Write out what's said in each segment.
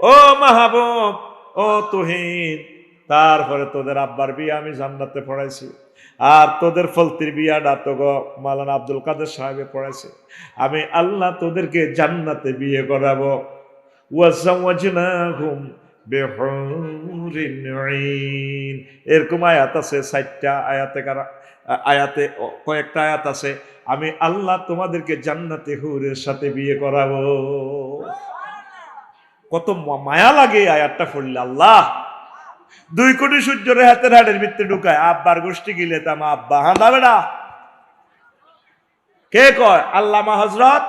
ও মাহবুব, ও তুহিন, তারপরে তোদের আব্বার বিয়ে আমি জান্নাতে পড়াইছি, আর তোদের ফলতির বিয়াটা তো গো মাওলানা আব্দুল কাদের সাহেবে পড়াইছে। আমি আল্লাহ তোদেরকে জান্নাতে বিয়ে করাবো। ওয়াজাওয়াজনাহুম বিহুরিন ঈন। এরকম আয়াত আছে 4টা আয়াতে, আয়াতে কয়েকটা আয়াত আছে, আমি আল্লাহ তোমাদেরকে জান্নাতে হুরের সাথে বিয়ে করাবো। কত মায়া লাগে এই আয়াতটা পড়লে। আল্লাহ 2 কোটি সূর্যের হাতের হাড়ের ভিতরে ঢুকায়, আব্বার গোষ্ঠী গিলে তাম আব্বা হাঁদা বেড়া। কে কয়? আল্লামা হযরত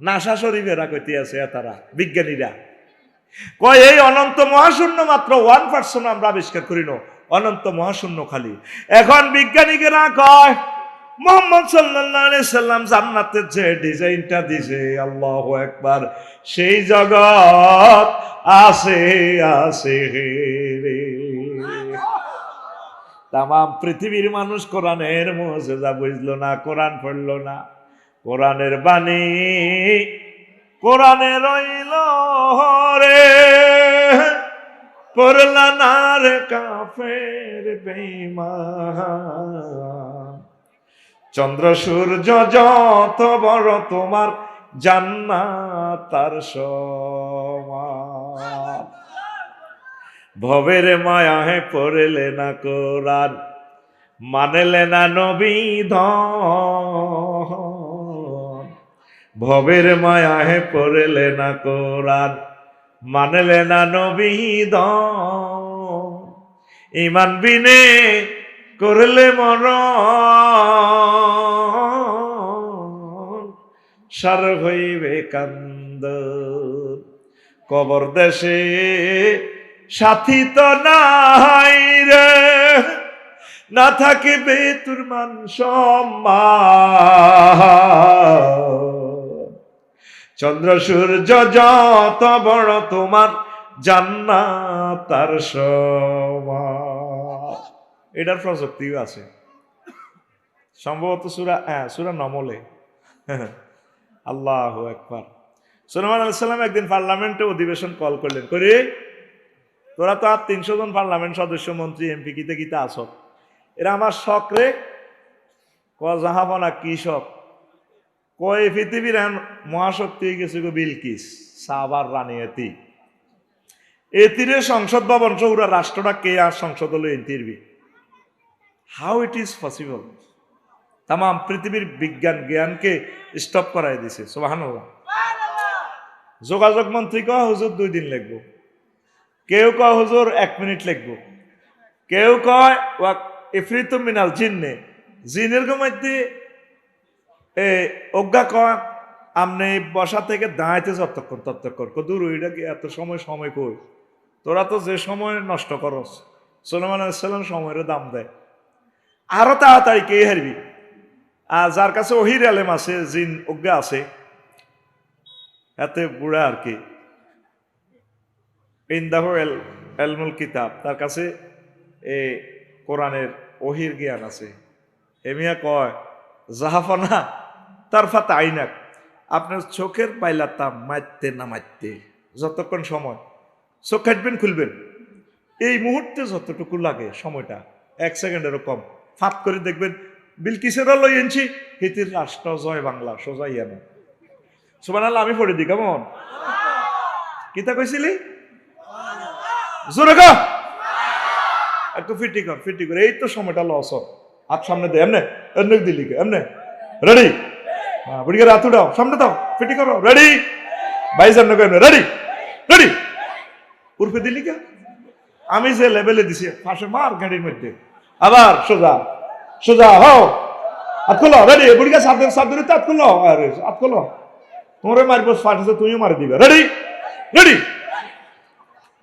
নাসা শরীফেরা কইতে আছে, তারা বিজ্ঞানীরা কয় এই অনন্ত মহাশূন্য মাত্র 1% আমরা আবিষ্কার করি না, অনন্ত মহাশূন্য খালি। এখন বিজ্ঞানীরা কয় মুহাম্মদ সাল্লাল্লাহু আলাইহি সাল্লাম জান্নাতের যে ডিজাইনটা দিছে, আল্লাহু আকবার, সেই জগৎ আছে আছে রে। তাম পৃথিবীর মানুষ কোরআনের মুজিজা বুঝলো না, কোরআন পড়লো না, কোরআনের বাণী কোরআনে রইল রে, পড়লা না রে কাফের বেঈমান। চন্দ্র সূর্য যত বড় তোমার জান্নাত তার সমান। ভবের মায়াহে পড়লে না কোরআন, মানলে না নবী ধন। ভবের মায়াহে পড়লে না কোরআন, মানলে না নবী ধন। ঈমান বিনে করলে মরণ, সার হইবে কান্দন। কবর দেশে সাথী তো নাই রে, না থাকিবে তোর মান সম্মান। চন্দ্র সূর্য যত বড় তোমার জান্নাত তার সমান। এটার প্রযুক্তিও আছে সম্ভবত সূরা নমলে। আল্লাহু আকবার। সুলাইমান আলাইহিস সালাম একদিন পার্লামেন্টে অধিবেশন কল করলেন, করে তোরা তো আর 300 জন পার্লামেন্ট সদস্য, মন্ত্রী, এমপি কিতে কিতে আসো, এরা আমার শখ রে। ক জাহাবনা কি শখ? কয় পৃথিবীর মহাশক্তি হয়ে গেছে গো বিলকিস, সাবার রানী এতি। এতিরে সংসদ ভবন সৌরা রাষ্ট্রটা কে আর সংসদ হলো এতিরবি। How it is possible? তাম পৃথিবীর বিজ্ঞান জ্ঞানকে স্টপ করাই দিছে। সুবহানাল্লাহ। যোগাযোগ মন্ত্রী কয় হুজুর 2 দিন লাগবো, কেউ কয় হুজুর 1 মিনিট লাগবো, কেউ কয় ইফরিতু মিনাল জিন্নে, জিনের মধ্যে অজ্ঞা কয় আমনে বসা থেকে দাঁড়াইতে ততক্ষণ দূর, ওইটা কি এত সময় কই? তোরা তো যে সময় নষ্ট করস। সুলাইমান আলাইহিস সালাম সময়ের দাম দেয়, আরো তাড়াতাড়ি কে হারবি। আর যার কাছে ওহির আলেম আছে, জিন অজ্ঞা আছে, এতে বুড়া আর কি, ইনদাহু এলমুল কিতাব, তার কাছে কোরআনের ওহির জ্ঞান আছে। এমিয়া কয় জাহাফানা তার ফাতা আইনাক, আপনার চোখের পাইলাতা মারতে না মারতে যতক্ষণ সময় চোখ কাটবেন খুলবেন, এই মুহূর্তে যতটুকু লাগে সময়টা 1 সেকেন্ডেরও কম, ফাঁক করে দেখবেন বিলকিসেরও লই এনছি হিতির রাষ্ট্র জয় বাংলা সোজাই এনে। সুবহানাল্লাহ। আমি পড়ে দিই কেমন? কিতা কইছিলি? জোরে গো, একটু ফিটি কর। এই তো সময়টা লস। হাত সামনে দে, এমনে এমনে দিলি এমনে। রেডি? হ্যাঁ, বুড়িকে হাত উঠাও, সামনে দাও, ফিটি করো। রেডি? 22 এমনে এমনে। রেডি? উর্ফে দিলি কে? আমি যে লেভেলে দিছি পাশে মার গাড়ির মধ্যে, আবার সোজা হও, হাত খোলো। রেডি? বুড়িকে সাত ধরে হাত খোলো, হাত খোলো। তোমারে মারবো, ফাটছে তুমিও মারি দিবে। রেডি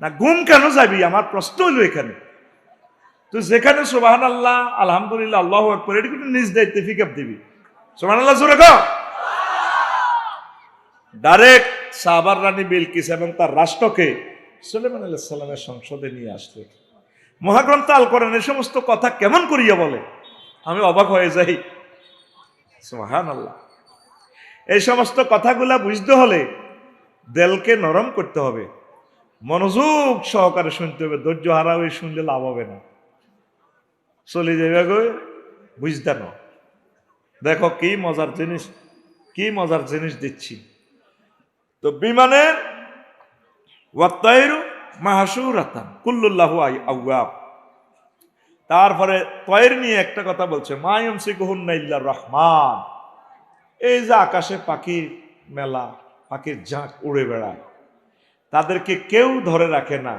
না? গুম কেন যাবি? আমার প্রশ্ন হইল এখানে। তুই যেখানে সুবহানাল্লাহ, আলহামদুলিল্লাহ, আল্লাহু আকবার, এটা কিন্তু নিজ দায়িত্বে পিকআপ দিবি। সুবহানাল্লাহ জোরে কও। ডাইরেক্ট সাহাবার রানী বিলকিস এবং তার রাষ্ট্রকে সুলাইমান আলাইহিস সালামের সংসদে নিয়ে আসলো। মহাগ্রন্থ আল কোরআনের সমস্ত কথা কেমন করিয়া বলে, আমি অবাক হয়ে যাই। সুবহানাল্লাহ। এই সমস্ত কথাগুলা বুঝতে হলে দেলকে নরম করতে হবে, মনোযোগ সহকারে শুনতে হবে। ধৈর্য হারা হয়ে শুনলে লাভ হবে না, চলে যাবে গো বুঝতে না। দেখো কি মজার জিনিস, কি মজার জিনিস দিচ্ছি। তো বিমানের ওয়াত্তাইরু মাহশুরাতান কুল্লুল্লাহু আওয়াব। তারপরে তয়ের নিয়ে একটা কথা বলছে, মা ইউমসিকুহুন্না ইল্লার রহমান। এই যে আকাশে পাখির মেলা, পাখির ঝাঁক উড়ে বেড়ায়, তাদেরকে কেউ ধরে রাখে না,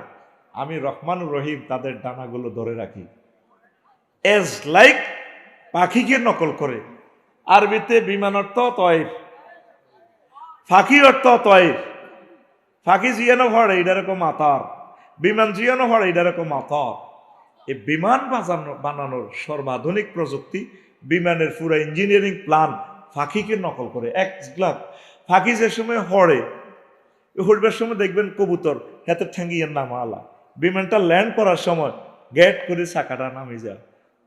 আমি রহমানুর রহিম তাদের ডানাগুলো ধরে রাখি। এজ লাইক পাখিকে নকল করে। আরবিতে বিমান অর্থ তয়ের, ফাঁকি অর্থ তয়ের। ফাঁকি জিয়ানো ভরে এটা রকম আতার, বিমান জিয়ানো ভরে এটা রকম আতার। এই বিমান বানানোর সর্বাধুনিক প্রযুক্তি, বিমানের পুরো ইঞ্জিনিয়ারিং প্ল্যান ফাঁকিকে নকল করে। এক গ্লাভ ফাঁকি যে সময় হড়ে, হড়বার সময় দেখবেন কবুতর হাতে ঠ্যাঙ্গিয়ে নামা আলা, বিমানটা ল্যান্ড করার সময় গেট করে চাকাটা নামে যায়,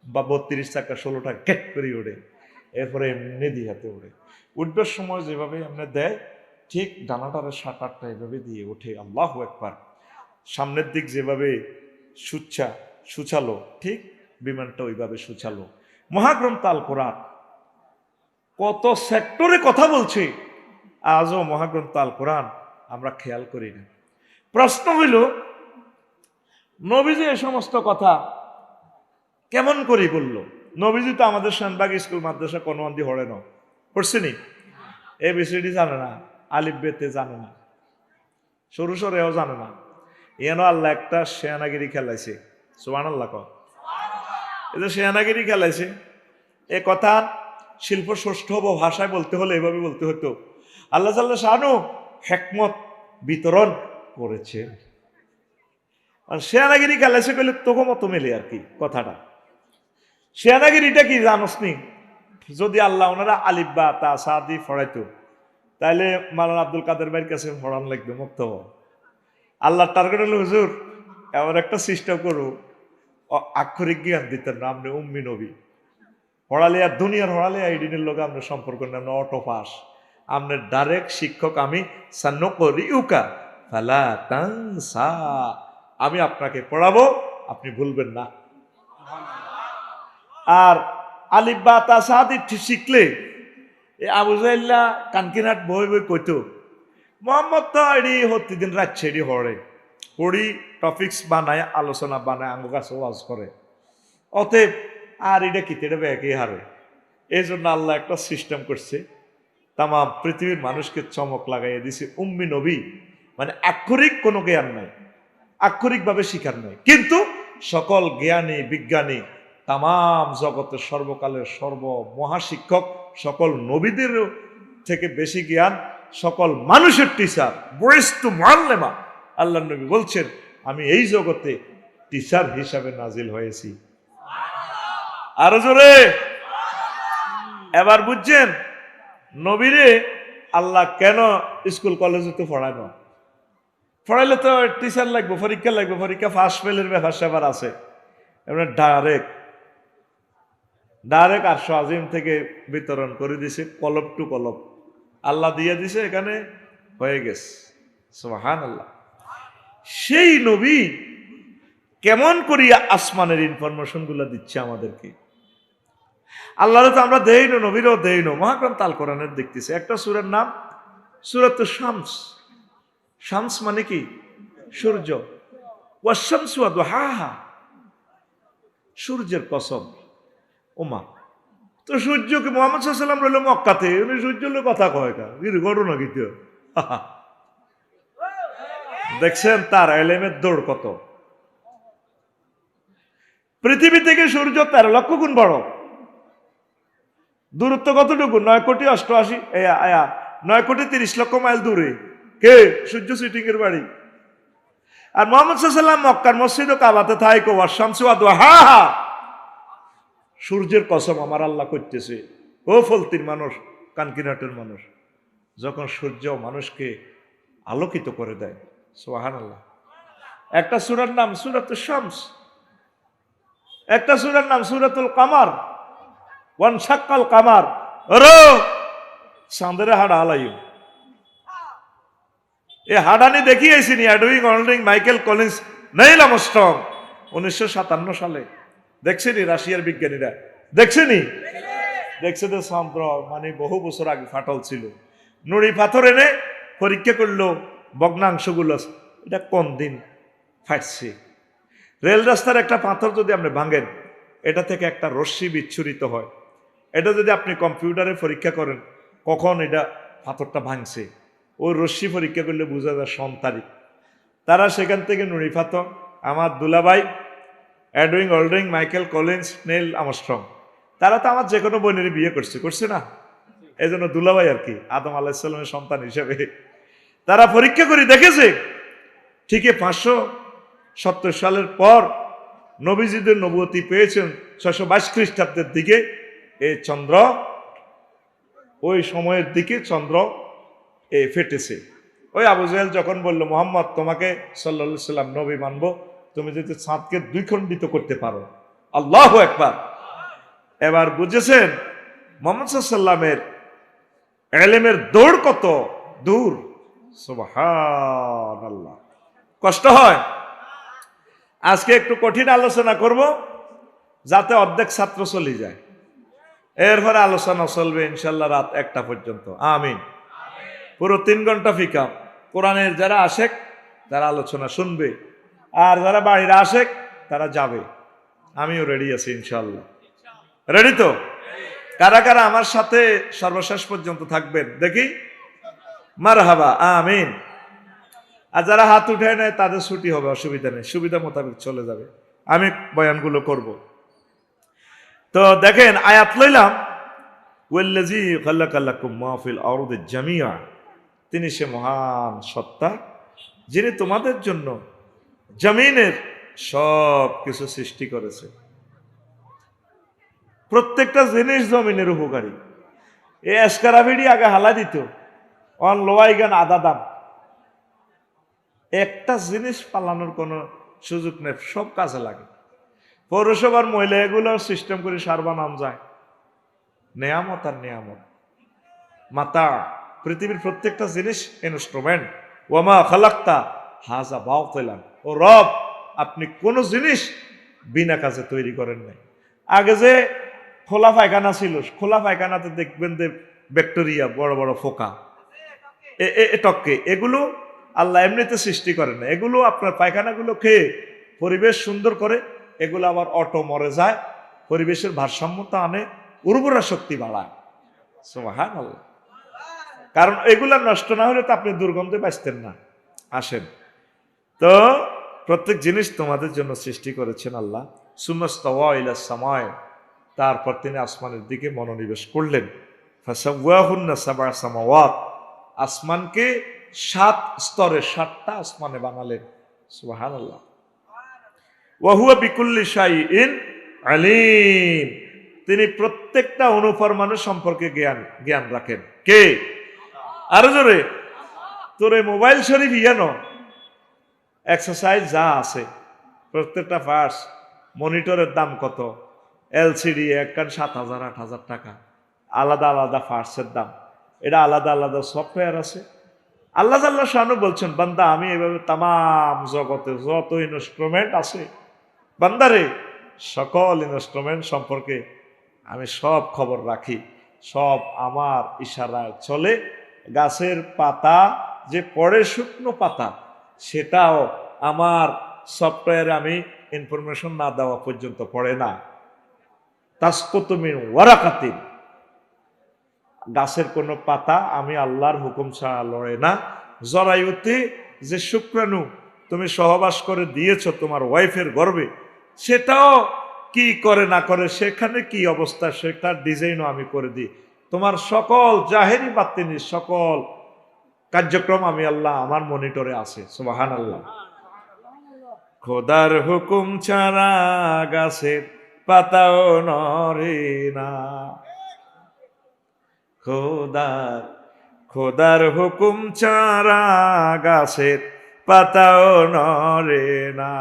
বা 32 চাকা 16টা গেট করে ওঠে, এরপরে এমনি দিয়ে হাতে ওঠে। উঠবার সময় যেভাবে এমনি দেয়, ঠিক ডানাটারে 7-8টা এভাবে দিয়ে ওঠে। আল্লাহু আকবার। সামনের দিক যেভাবে সুচালো, ঠিক বিমানটা ওইভাবে সুচালো। মহাগ্রন্থ আল কোরআন কত সেক্টরে কথা বলছে, আজও মহাগ্রন্থ আল কোরআন আমরা খেয়াল করি না। প্রশ্ন হইল, নবীজি এ সমস্ত কথা কেমন করে বলল? নবীজি তো আমাদের শানবাগ স্কুল মাদ্রাসা কোনওয়ান্দি হড়ে না, পড়ছেনি? ABCD জানে না, আলিফ বেতে জানে না, সরু সরেও জানে না। এন আল্লাহ একটা শেয়ানাগিরি খেলাইছে, সুবহানাল্লাহ কও। এই যে শেয়ানাগিরি খেলাইছে, এ কথা শিল্প ষষ্ঠ ভাষায় বলতে হলে এভাবে বলতে হতো, আল্লাহ জাল্লা শানু হিকমত বিতরণ করেছে। আর শেয়ানাগিরি খেলাইছে কইলে তোকে মতো মেলে আর কি কথাটা। শেয়ানাগিরিটা কি জানোস নি? যদি আল্লাহ ওনারা আলিফ বা তা সাদি ফড়াইতো, তাইলে মাওলানা আব্দুল কাদের ভাইয়ের কাছে ফড়ান লাগবে মুক্ত। আল্লাহ টার্গেট হলো, হুজুর এমন একটা সিস্টেম করো, আক্ষরিক জ্ঞান দিতেন না, আপনি উম্মি নবী হড়ালিয়া, দুনিয়ার হড়ালিয়া আইডিনের লোক আপনার সম্পর্ক নেন, অটো পাস, আপনার ডাইরেক্ট শিক্ষক আমি, সান্নুকরিউকা ফালা তানসা, আমি আপনাকে পড়াবো, আপনি ভুলবেন না। আর আলিফ বা তা সাদি শিখলে আবু জাইল্লা কানকিনাট বই বই কইতো, মোহাম্মদ তো এডি প্রতিদিন রাখছে, এডি হড়ে পড়ি, টপিক্স বানায়, আলোচনা বানায়, আঙ্গ কাছে ওয়াজ করে, অতএব আর এটা কি তেড়ে একই হারে। এই জন্য আল্লাহ একটা সিস্টেম করছে, তাম পৃথিবীর মানুষকে চমক লাগাইয়ে দিছে। উম্মি নবী মানে আক্ষরিক কোনো জ্ঞান নাই, আক্ষরিকভাবে শিখার নাই, কিন্তু সকল জ্ঞানী বিজ্ঞানী, তাম জগতের সর্বকালের সর্বমহাশিক্ষক, সকল নবীদের থেকে বেশি জ্ঞান, সকল মানুষের টিচার, বয়স্তু মুআল্লিমা। আল্লাহ নবী বলছেন, আমি এই জগতে টিচার হিসাবে নাজিল হয়েছি। আরো জোরে এবার বুঝছেন নবীরে আল্লাহ কেন স্কুল কলেজে তো পড়ানো? পড়াইলে তো টিচার লাগবে, পরীক্ষা লাগবে, পরীক্ষা ফার্স্ট ফেলের ব্যাপার স্যাপার আছে। এবার ডাইরেক্ট 800 আজিম থেকে বিতরণ করে দিছে, কলব টু কলব আল্লাহ দিয়ে দিছে, এখানে হয়ে গেছে। সুবহানাল্লাহ। সেই নবী কেমন করিয়া আসমানের ইনফরমেশন গুলা দিচ্ছে আমাদেরকে? আল্লাহরে তো আমরা দেই না, নবীরও দেই না। মহাগ্রন্থ আল কোরআনের দেখতেছে একটা সূরার নাম সূরাত শামস। শামস মানে কি? সূর্য। ওয়াশ-শামসু ওয়া দুহাহা, সূর্যের কসম। ওমা, তো সূর্যকে মুহাম্মদ সাল্লাল্লাহু আলাইহি ওয়াসাল্লাম রইল মক্কাতে, উনি সূর্যের কথা কয় কা, কি ঘটনা কি? দেখছেন তার এলেমের দৌড় কত। পৃথিবী থেকে সূর্য 13 লক্ষ গুণ বড়। দূরত্ব কতটুকু? 9,30,00,000 মাইল দূরে। কে? সূর্য সিটিং এর বাড়ি। আর মুহাম্মদ সাল্লাল্লাহু আলাইহি ওয়াসাল্লাম মক্কার মসজিদ ও কাবাতে থাইকো, ওয়াশ-শামসু ওয়া দুহাহা, সূর্যের কসম আমার আল্লাহ করতেছে। ও ফলতির মানুষ, কানকিনাটের মানুষ, যখন সূর্য মানুষকে আলোকিত করে দেয়। সুবহানাল্লাহ। একটা সূরার নাম সূরাতুশ শামস, একটা সূরার নাম সূরাতুল কামার, ওয়ানশাক্কাল কামার, ওরে চাঁদের হাড় হালাইও। এ হাডানি দেখিয়েছি নি অ্যাডউইং অল্ডিং মাইকেল কলিন্স নেইল আর্মস্ট্রং 1957 সালে দেখছেনি রাশিয়ার বিজ্ঞানীরা দেখছেনি দেখছে তো চন্দ্র মানে বহু বছর আগে ফাটল ছিল নুড়ি পাথর এনে পরীক্ষা করলো ভগ্নাংশগুলো এটা কোন দিন ফাটছে রেল রাস্তার একটা পাথর যদি আপনি ভাঙেন এটা থেকে একটা রশ্মি বিচ্ছুরিত হয় এটা যদি আপনি কম্পিউটারে পরীক্ষা করেন কখন এটা পাথরটা ভাঙছে ওই রশ্মি পরীক্ষা করলে বোঝা যায় সন তারিখ তারা সেখান থেকে নুড়ি পাথর আমার দুলাভাই অ্যাডউইং অল্ডিং মাইকেল কলিন্স নেইল আর্মস্ট্রং তারা তো আমার যে কোনো বোনের বিয়ে করছে না এই জন্য দুলাভাই আর কি আদম আলাহিসাল্লামের সন্তান হিসেবে তারা পরীক্ষা করে দেখেছে ঠিকই 570 সালের পর নবীজিদের নবুয়তি পেয়েছেন 622 খ্রিস্টাব্দের দিকে এই চন্দ্র ওই সময়ের দিকে চন্দ্র ফেটেছে ওই আবু জাহেল যখন বলল মোহাম্মদ তোমাকে সাল্লাল্লাহু আলাইহি সাল্লাম নবী মানবো তুমি যদি চাঁদকে দ্বিখণ্ডিত করতে পারো আল্লাহু আকবার এবার বুঝেছেন মুহাম্মদ সাল্লাল্লাহু আলাইহি সাল্লামের ইলমের দৌড় কত দূর সুবহানাল্লাহ কষ্ট হয় আজকে একটু কঠিন আলোচনা করব যাতে অর্ধেক ছাত্র চলে যায় এরপরে আলোচনা চলবে ইনশাআল্লাহ রাত 1টা পর্যন্ত আমিন পুরো 3 ঘন্টা ফিকা কোরআনের যারা আশেক তারা আলোচনা শুনবে আর যারা বাইরে আশেক তারা যাবে আমিও রেডি আছি ইনশাআল্লাহ রেডি তো কারা কারা আমার সাথে সর্বশেষ পর্যন্ত থাকবেন দেখি মারহাবা আমিন আর যারা হাত উঠায় নেয় তাদের ছুটি হবে অসুবিধা নেই সুবিধা মোতাবেক চলে যাবে আমি বয়ানগুলো করব তো দেখেন আয়াত লইলাম ওয়াল্লাযী খালাকালাকুম মা ফিল আরদি জামিআ তিনি সে মহান সত্তা যিনি তোমাদের জন্য জমিনের সব কিছু সৃষ্টি করেছে প্রত্যেকটা জিনিস জমিনের উপকারী এই এসকারাভিডি আগে হালা দিত অন লোয়াই গান আদা দাম একটা জিনিস পালানোর কোনো সুযোগ নেই সব কাজে লাগে পৌরসভার মহিলা এগুলো সিস্টেম করে সারবা নাম যায় নেয়ামত আর নেয়ামত মাতা পৃথিবীর প্রত্যেকটা জিনিস ইনস্ট্রুমেন্ট ওয়ামা খালাক্তা হাজা বাতিলান ও রব আপনি কোনো জিনিস বিনা কাজে তৈরি করেন নাই আগে যে খোলা পায়খানা ছিল খোলা পায়খানাতে দেখবেন যে ব্যাকটেরিয়া বড় বড় ফোকা টককে এগুলো আল্লাহ এমনিতে সৃষ্টি করেন না এগুলো আপনার পায়খানাগুলো খেয়ে পরিবেশ সুন্দর করে এগুলো আবার অটো মরে যায় পরিবেশের ভারসাম্যতা আনে উর্বরা শক্তি বাড়ায় সুবহানাল্লাহ কারণ এগুলা নষ্ট না হলে তো আপনি দুর্গন্ধে বাঁচতেন না আসেন তো প্রত্যেক জিনিস তোমাদের জন্য সৃষ্টি করেছেন আল্লাহ সুমাস্তাওয়া ইলাস সামায় তারপর তিনি আসমানের দিকে মনোনিবেশ করলেন ফাসাওয়াহুন্না সাবআ সামাওয়াত আসমানকে 7 স্তরে 7টা আসমানে বানালেন সুবহানাল্লাহ ওয়া হুয়া বিকুল্লি শাইইন আলিম তিনি প্রত্যেকটা অনুপরমাণু সম্পর্কে জ্ঞান রাখেন কে আরো জোরে তোরে মোবাইল শরীফ ইয়ানো এক্সারসাইজ যা আছে প্রত্যেকটা পার্টস মনিটরের দাম কত এলসিডি একখান 7,000 8,000 টাকা আলাদা আলাদা পার্টসের দাম এটা আলাদা আলাদা সফটওয়্যার আছে আল্লাহ জাল্লাহ শানু বলছেন বান্দা আমি এভাবে তামাম জগতে যত ইনস্ট্রুমেন্ট আছে বান্দারে সকল ইনস্ট্রুমেন্ট সম্পর্কে আমি সব খবর রাখি সব আমার ইশারায় চলে গাছের পাতা যে পড়ে শুকনো পাতা সেটাও আমার সফটওয়্যারে আমি ইনফরমেশন না দেওয়া পর্যন্ত পড়ে না তাসকুতু মিন ওয়ারাকাতিন গাছের কোনো পাতা আমি আল্লাহর হুকুম ছাড়া লড়ে না জরায়ুতে যে শুক্রাণু তুমি সহবাস করে দিয়েছো তোমার ওয়াইফের গর্ভে সেটাও কি করে না করে সেখানে কি অবস্থা সেটার ডিজাইনও আমি করে দিই তোমার সকল জাহেরি বাতিনি সকল কার্যক্রম আমি আল্লাহ আমার মনিটরে আছে সুবহানাল্লাহ খোদার হুকুম ছাড়া গাছের পাতাও নড়ে না খোদার হুকুম ছাড়া গাছের পাতাও নড়ে না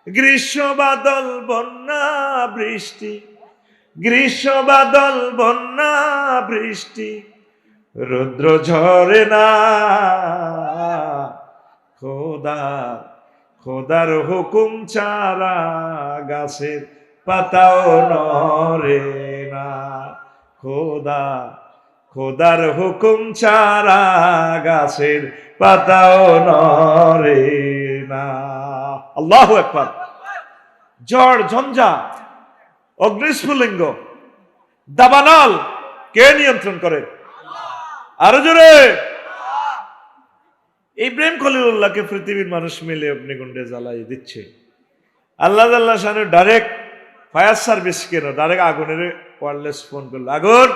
গ্রীষ্ম বাদল বন্যা বৃষ্টি গ্রীষ্ম বাদল বন্যা বৃষ্টি রুদ্র ঝরে না খোদা খোদার হুকুম ছাড়া গাছের পাতাও নড়ে না। খোদা খোদার হুকুম ছাড়া গাছের পাতাও নড়ে না। আল্লাহু আকবার। ঝড় ঝঞ্ঝা, অগ্নিস্ফুলিঙ্গ, দাবানল কে নিয়ন্ত্রণ করে? আরো জোরে। ইব্রাহিম খলিলুল্লাহকে পৃথিবীর মানুষ মিলে অগ্নিকুণ্ডে জ্বালাই দিচ্ছে। আল্লাহ আল্লাহ শানু ডাইরেক্ট ফায়ার সার্ভিস কেন ডাইরেক্ট আগুনের ওয়্যারলেস ফোন করলো, আগুন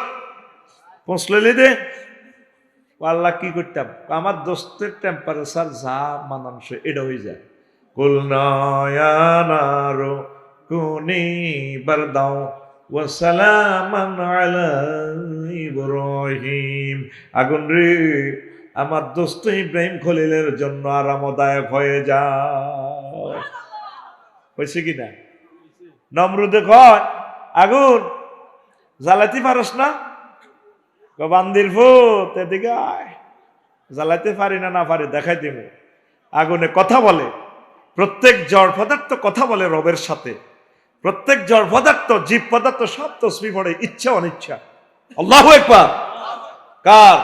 পৌঁছলে দে। আল্লাহ কি করতাম, আমার দোস্তের টেম্পারেচার যা মানানসই এটা হয়ে যায়। কুলনায়ানারো কুনি বারদাও ওয়া সালামান আলা ইব্রাহিম। আগুন রে, আমার দোস্ত ইব্রাহিম খলিলের জন্য আরামদায়ক হয়ে যায়। হয়েছে কিনা? নমরুদে কয়, আগুন জ্বালাতে পারস না? বান্দির ভূত এদিকে আয়, জ্বালাতে পারি না, না পারি দেখাই দিব। আগুনে কথা বলে, প্রত্যেক জড় পদার্থ কথা বলে রবের সাথে। প্রত্যেক জড় পদার্থ, জীব পদার্থ সব তসবিহ পড়ে, ইচ্ছা অনিচ্ছা। আল্লাহু আকবার। কার?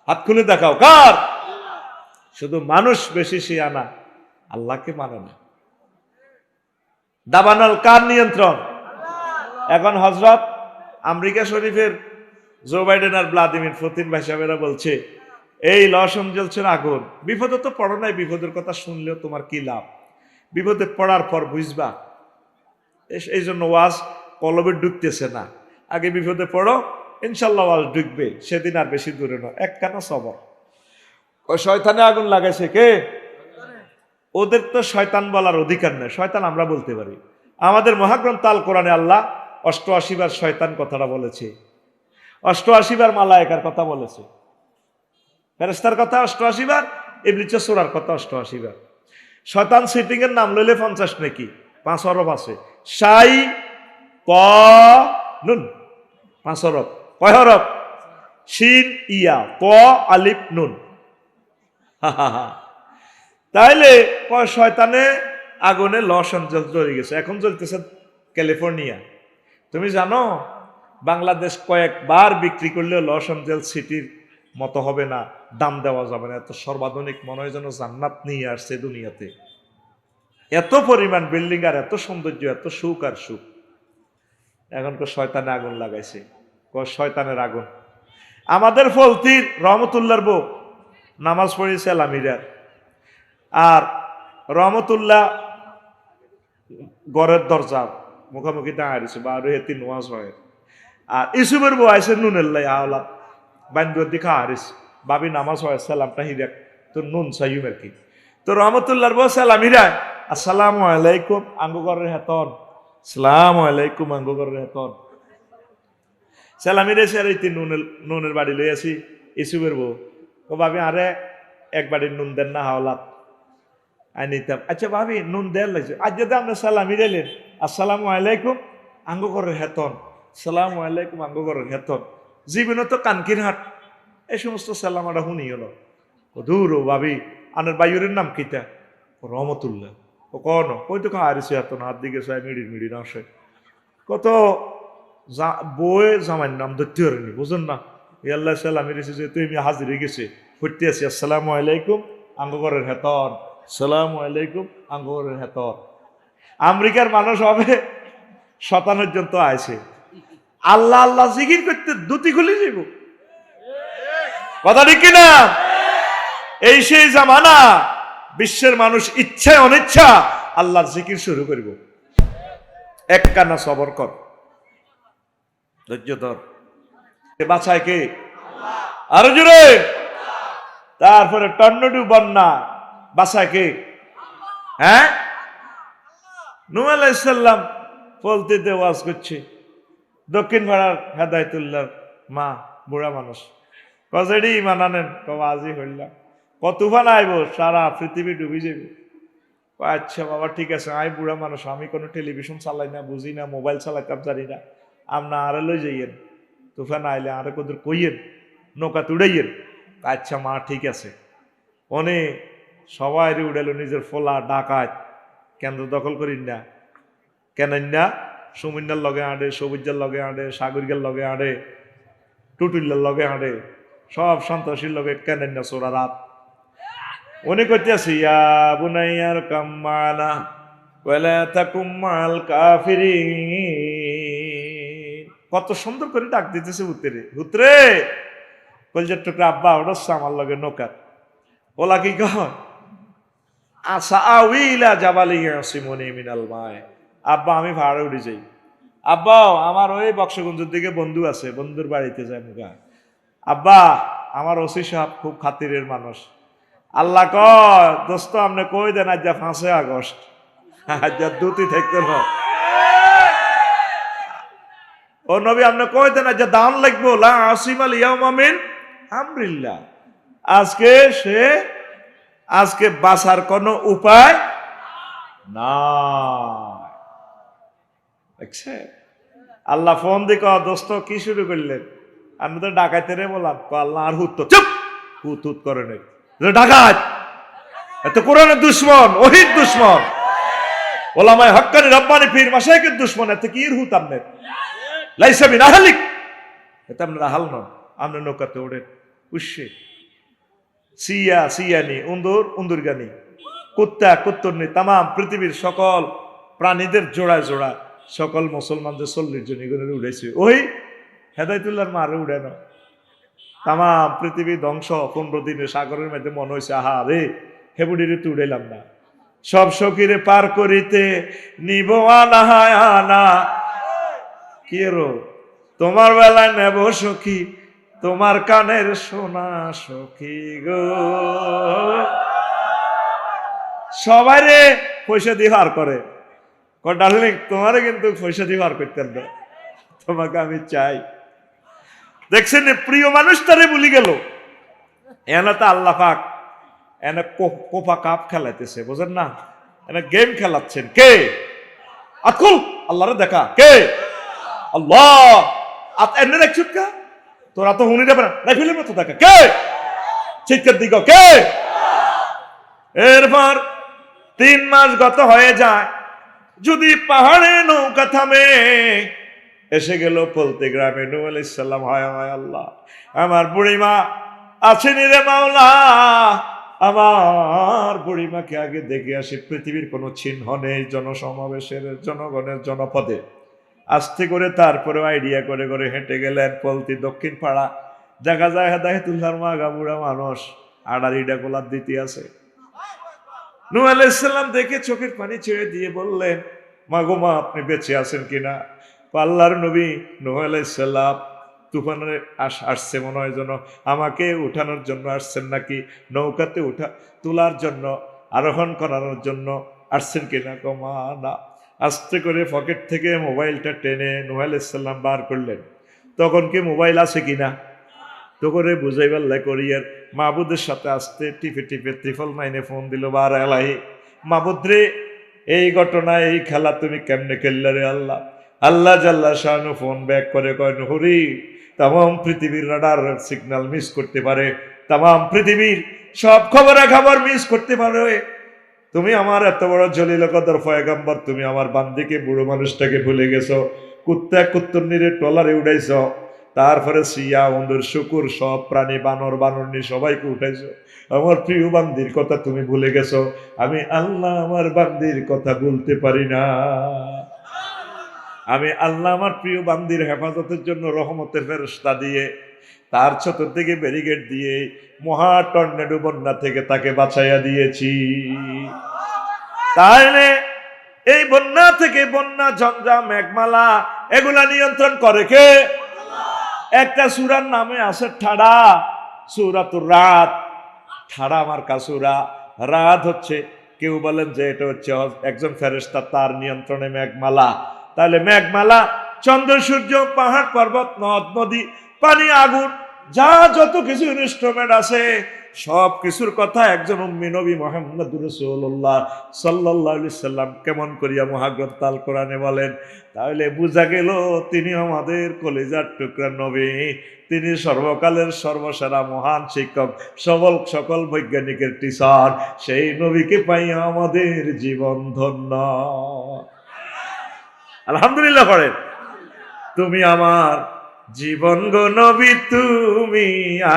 হাত খুলে দেখাও কার? শুধু মানুষ বেশি শিয়ানা, আল্লাহকে মানে না। দাবানল কার নিয়ন্ত্রণ? এখন হযরত আমেরিকা শরীফের জো বাইডেন আর ভ্লাদিমির পুতিন ভাই সাহেবেরা বলছে এই লস এঞ্জেলসের আগুন, বিপদে তো পড়ো নাই, বিপদের কথা শুনলেও তোমার কি লাভ? বিপদে পড়ার পর বুঝবা। এই জন্য ওয়াজ কলবে ঢুকতেছে না। আগে বিপদে পড়ো, ইনশাল্লাহ ওয়াজ ঢুকবে, সেদিন আর বেশি দূরে নয়। একখানা সবর। ওই শয়তানে আগুন লাগাইছে কে? ওদের তো শয়তান বলার অধিকার নেই, শয়তান আমরা বলতে পারি। আমাদের মহাগ্রন্থ আল কোরআনে আল্লাহ 88 বার শয়তান কথাটা বলেছে, 88 বার মালায়েকার কথা বলেছে, ফেরেশতার কথা 88 বার, ইবলিসের সূরার কথা 88 বার। শয়তান সিটিং এর নাম লইলে 50 নাকি 5 হরফ আছে। শাই ক নুন 5 হরফ। কয় হরফ? শিন ইয়া ত আলিফ নুন। তাইলে কয় শয়তানে আগুনে লস এঞ্জেলস ধরে গেছে, এখন চলতেছে ক্যালিফোর্নিয়া। তুমি জানো বাংলাদেশ কয়েকবার বিক্রি করলেও লস এঞ্জেলস সিটির মতো হবে না, দাম দেওয়া যাবে না। এত সর্বাধুনিক, মনে হয় যেন জান্নাত নিয়ে আসছে দুনিয়াতে। এত পরিমাণ বিল্ডিং আর এত সৌন্দর্য, এত সুখ আর সুখ। এখন তো শয়তানে আগুন লাগাইছে, শয়তানের আগুন। আমাদের ফলতির রহমতুল্লাহর বউ নামাজ পড়েছে আমিরার, আর রহমতুল্লাহ ঘরের দরজা মুখামুখি দাঁড়িয়েছে বা আরো হেতি নোয়াজ হয়। আর ইসুবের বউ আইসে নুনেল্লাই আওলাদ বান্ধব দিখা হারিস বাবি নামাজ হয় সালামটা হিরাক তো নুন সাইম আর কি। তো রহমতুল্লাহর বউ সালাম হিরায়, আসসালামু আলাইকুম আঙ্গুগরের হেতন, সালাম আলাইকুম আঙ্গুগরের হেতন। সালাম হিরেছে আর এই নুনের বাড়ি লই আসি। ইসুবের বউ ও ভাবি আরে এক বাড়ির নুন দেন না হাওলাত আই নিতাম। আচ্ছা ভাবি নুন দেন লাগছে, আজ যদি আপনি সালাম হিরাইলেন আসসালামু আলাইকুম আঙ্গুগরের হেতন, সালাম আলাইকুম আঙ্গুগরের হেতন, জীবনে তো কানকির হাট এই সমস্ত সালামাটা শুনি হলো। দূর ও ভাবি আনের বাইরের নাম কিতা? রহমতুল্লাহ। ও কন কই তো হারিছে এত হাত দিকে চাই মিড়ির মিড়ির আসে কত বয়ে জামাইয়ের নাম ধরতে পারেনি, বুঝুন না। ইয়াল্লাহ সালাম হিরেছে যে তুই হাজির হয়ে গেছে ফুটতে আছি, আসসালামু আলাইকুম আঙ্গুগরের হেতন, সালামু আলাইকুম আঙ্গুগরের হেতন। আমেরিকার মানুষ হবে 57 জন তো আইছে, আল্লাহ আল্লাহ জিকির করতে দুটি খুলে যাব। কথা ঠিক কিনা? এই সেই জামানা, বিশ্বের মানুষ ইচ্ছায় অনিচ্ছা আল্লাহর জিকির শুরু করব। এক কানা সবর কর, ধৈর্য ধর। বাঁচায় কে? আরো জোরে। তারপরে টর্নেডো বন্যা বাঁচায় কে? হ্যাঁ, নূহ আলাইহিস সালাম ফলতিতে ওয়াজ করছে, দক্ষিণ পাড়ার হেদায়েতুল্লাহর মা বুড়া মানুষ কজেডি ইমান আনেন, আজই হইলাম তুফান আইব সারা পৃথিবী ডুবি যাবে। আচ্ছা বাবা ঠিক আছে, আমি বুড়া মানুষ, আমি কোনো টেলিভিশন চালাই না, বুঝি না, মোবাইল চালাইতাম জানি না, আপনা আরে লই যাইয়েন, তুফান আইলে আরে কোদের কইয়েন, নৌকা তুড়াইয়েন। আচ্ছা মা ঠিক আছে। অনে সবাই উড়াল নিজের ফোলা ডাকাত কেন্দ্র দখল করিন না কেন না সুমিন্দার লগে আঁড়ে সবুজের লগে আঁড়ে সাগরিকার লগে আঁড়ে টুটুল্লার লগে আঁড়ে সব সন্ত্রাসীর লগে কেন না সোরা রাত উনি করতেছি ইয়া বুনাইয়ার কাম্মানা ওয়ালা তাকুম মাল কাফিরিন কত সুন্দর করে ডাক দিতেছে উত্তরে হুতরে কলজার টুকরা আব্বা ওড়াচ্ছে আমার লগে নৌকার ওলা কি কয় আসা আউইলা জাবালি ইয়াসিমুনি মিনাল মায় আব্বা আমি ভাড়া উঠে যাই আব্বা আমার ওই বক্সগঞ্জের দিকে বন্ধু আছে বন্ধুর বাড়িতে যাই মুখা আব্বা আমার ওসি সাহেব খুব খাতিরের মানুষ আল্লাহ কয় দোস্ত আপনি কই দেন আজ 5 আগস্ট আজ দুটি থাকতে না ও নবী আপনি কই দেন আজ দান লাগবো লা আসিমাল ইয়াউমা মিন আমরিল্লাহ আজকে বাঁচার কোনো উপায় না দেখছে আল্লাহ ফোন দিয়ে কয় দোস্ত কি শুরু করলেন আমি তো ডাকাইতে রে বললাম আল্লাহ আর হুত চুপ হুত হুত করে নেই ডাকাত এত কোরআনের দুশ্মন ওহির দুশ্মন ওলামায়ে হক্কানি রব্বানি পীর মাশায়েখের দুশ্মন এত কি হুত আপনার লাইসা বিন আহলিক এটা আপনার আহাল নন আপনি নৌকাতে ওঠেন উৎসে সিয়ানি উন্দুর গানি কুত্তা কুত্তরনি তাম পৃথিবীর সকল প্রাণীদের জোড়ায় জোড়া সকল মুসলমানদের 40 জন এগুলো উড়েছে ওই হেদায়তুল্লাহর মারে উড়ে না তাম পৃথিবী ধ্বংস 15 দিনে সাগরের মধ্যে মনে হয়েছে আহা রে হেবুডিরে তো উড়াইলাম না সব সখীরে পার করিতে নিব আনা কি রো তোমার বেলায় নেব সখী তোমার কানের সোনা সখী গো সবাই রে পয়সা দিয়ে হার করে ডার্লিং তোমারে কিন্তু পয়সা দিয়ে হার করতে না তোমাকে আমি চাই দেখছেন প্রিয় মানুষটারে বলি গেল এনা তো আল্লাহ পাক এনে কোপা কাপ খেলাইতেছে বুঝেন না এনে গেম খেলাচ্ছেন কে আকুল আল্লাহরে দেখা কে আল্লাহ এনে দেখছো কা তোরা তো হুনি যাবে না রাইফেলের মতো দেখা কে চিৎকার দিক কে এরপর 3 মাস গত হয়ে যায় যদি পাহাড়ে নৌকা থামে এসে গেল বলতে গ্রামে নূহ আলাইহিস সালাম হায় হায় আল্লাহ আমার বুড়িমা আছেনি রে মাওলা আমার বুড়িমাকে আগে দেখে আসি পৃথিবীর কোনো চিহ্ন নেই জনসমাবেশের জনগণের জনপদে আস্তে করে তারপরে আইডিয়া করে করে হেঁটে গেলেন পলতি দক্ষিণ পাড়া দেখা যায় হেদায়েতুল্লাহর মা গাবুড়া মানুষ আড়ারিডা গোলাপ দিতে আছে নূহ আলাইহিস সালাম দেখে চোখের পানি ছেড়ে দিয়ে বললেন মা গো মা আপনি বেঁচে আছেন কিনা আল্লাহর নবী নূহ আলাইহিস সালাম তুফানে আসছে মনে হয় যেন আমাকে উঠানোর জন্য আসছেন নাকি নৌকাতে তোলার জন্য আরোহণ করানোর জন্য আসছেন কিনা কমা না আস্তে করে পকেট থেকে মোবাইলটা টেনে নূহ আলাইহিস সালাম বার করলেন তখন কি মোবাইল আছে কিনা তো করে বুঝাইবার লাই করিয়ার মাহবুদের সাথে আসতে টিপে টিপে 999 ফোন দিল বার এলাহি মাহবুদ রে এই ঘটনা এই খেলা তুমি কেমনে খেললে রে আল্লাহ আল্লাহ জাল্লা শানু ফোন ব্যাক করে কয় নুহুরি তাম পৃথিবীর রাডার সিগন্যাল মিস করতে পারে তাম পৃথিবীর সব খবরাখবর মিস করতে পারে তুমি আমার এত বড় জলিল কদর পয়গম্বর তুমি আমার বান্দিকে বুড়ো মানুষটাকে ভুলে গেছো কুত্তা কুত্তরনিরে টলারে উড়াইছো তারপরে সিয়া উন্দর শুকুর সব প্রাণী বানর বানরনি সবাইকে উঠাইছো আমার প্রিয় বান্দির কথা তুমি ভুলে গেছো আমি আল্লাহ আমার বান্দির কথা বলতে পারি না আমি আল্লাহ আমার প্রিয় বান্দির হেফাজতের জন্য রহমতের ফেরেশতা দিয়ে তার চতুর্দিকে ব্যারিকেড দিয়ে মহা টর্নেডো বন্যা থেকে তাকে বাঁচাইয়া দিয়েছি তাহলে এই বন্যা থেকে বন্যা ঝঞ্ঝা মেঘমালা এগুলা নিয়ন্ত্রণ করে কে একটা সূরার নামে আছে ঠাড়া সূরাতুর রাত ঠাড়া আমার কাসুরা রাত হচ্ছে কেউ বলেন যে এটা হচ্ছে একজন ফেরেশতা তার নিয়ন্ত্রণে মেঘমালা তাহলে মেঘমালা চন্দ্র সূর্য পাহাড় পর্বত নদ নদী পানি আগুন যা যত কিছু ইনস্ট্রুমেন্ট আছে সব কিছুর কথা একজন উম্মি নবী মুহাম্মদুর রাসূলুল্লাহ সাল্লাল্লাহু আলাইহি সাল্লাম কেমন করিয়া মহাগ্রন্থ আল কোরআনে বলেন, তাহলে বোঝা গেল তিনি আমাদের কলিজার টুকরা নবী, তিনি সর্বকালের সর্বসেরা মহান শিক্ষক, সকল বৈজ্ঞানিকের টিচার। সেই নবীকে পাইয়া আমাদের জীবন ধন্য। আলহামদুলিল্লাহ পড়েন। তুমি আমার জীবন গো নবী, তুমি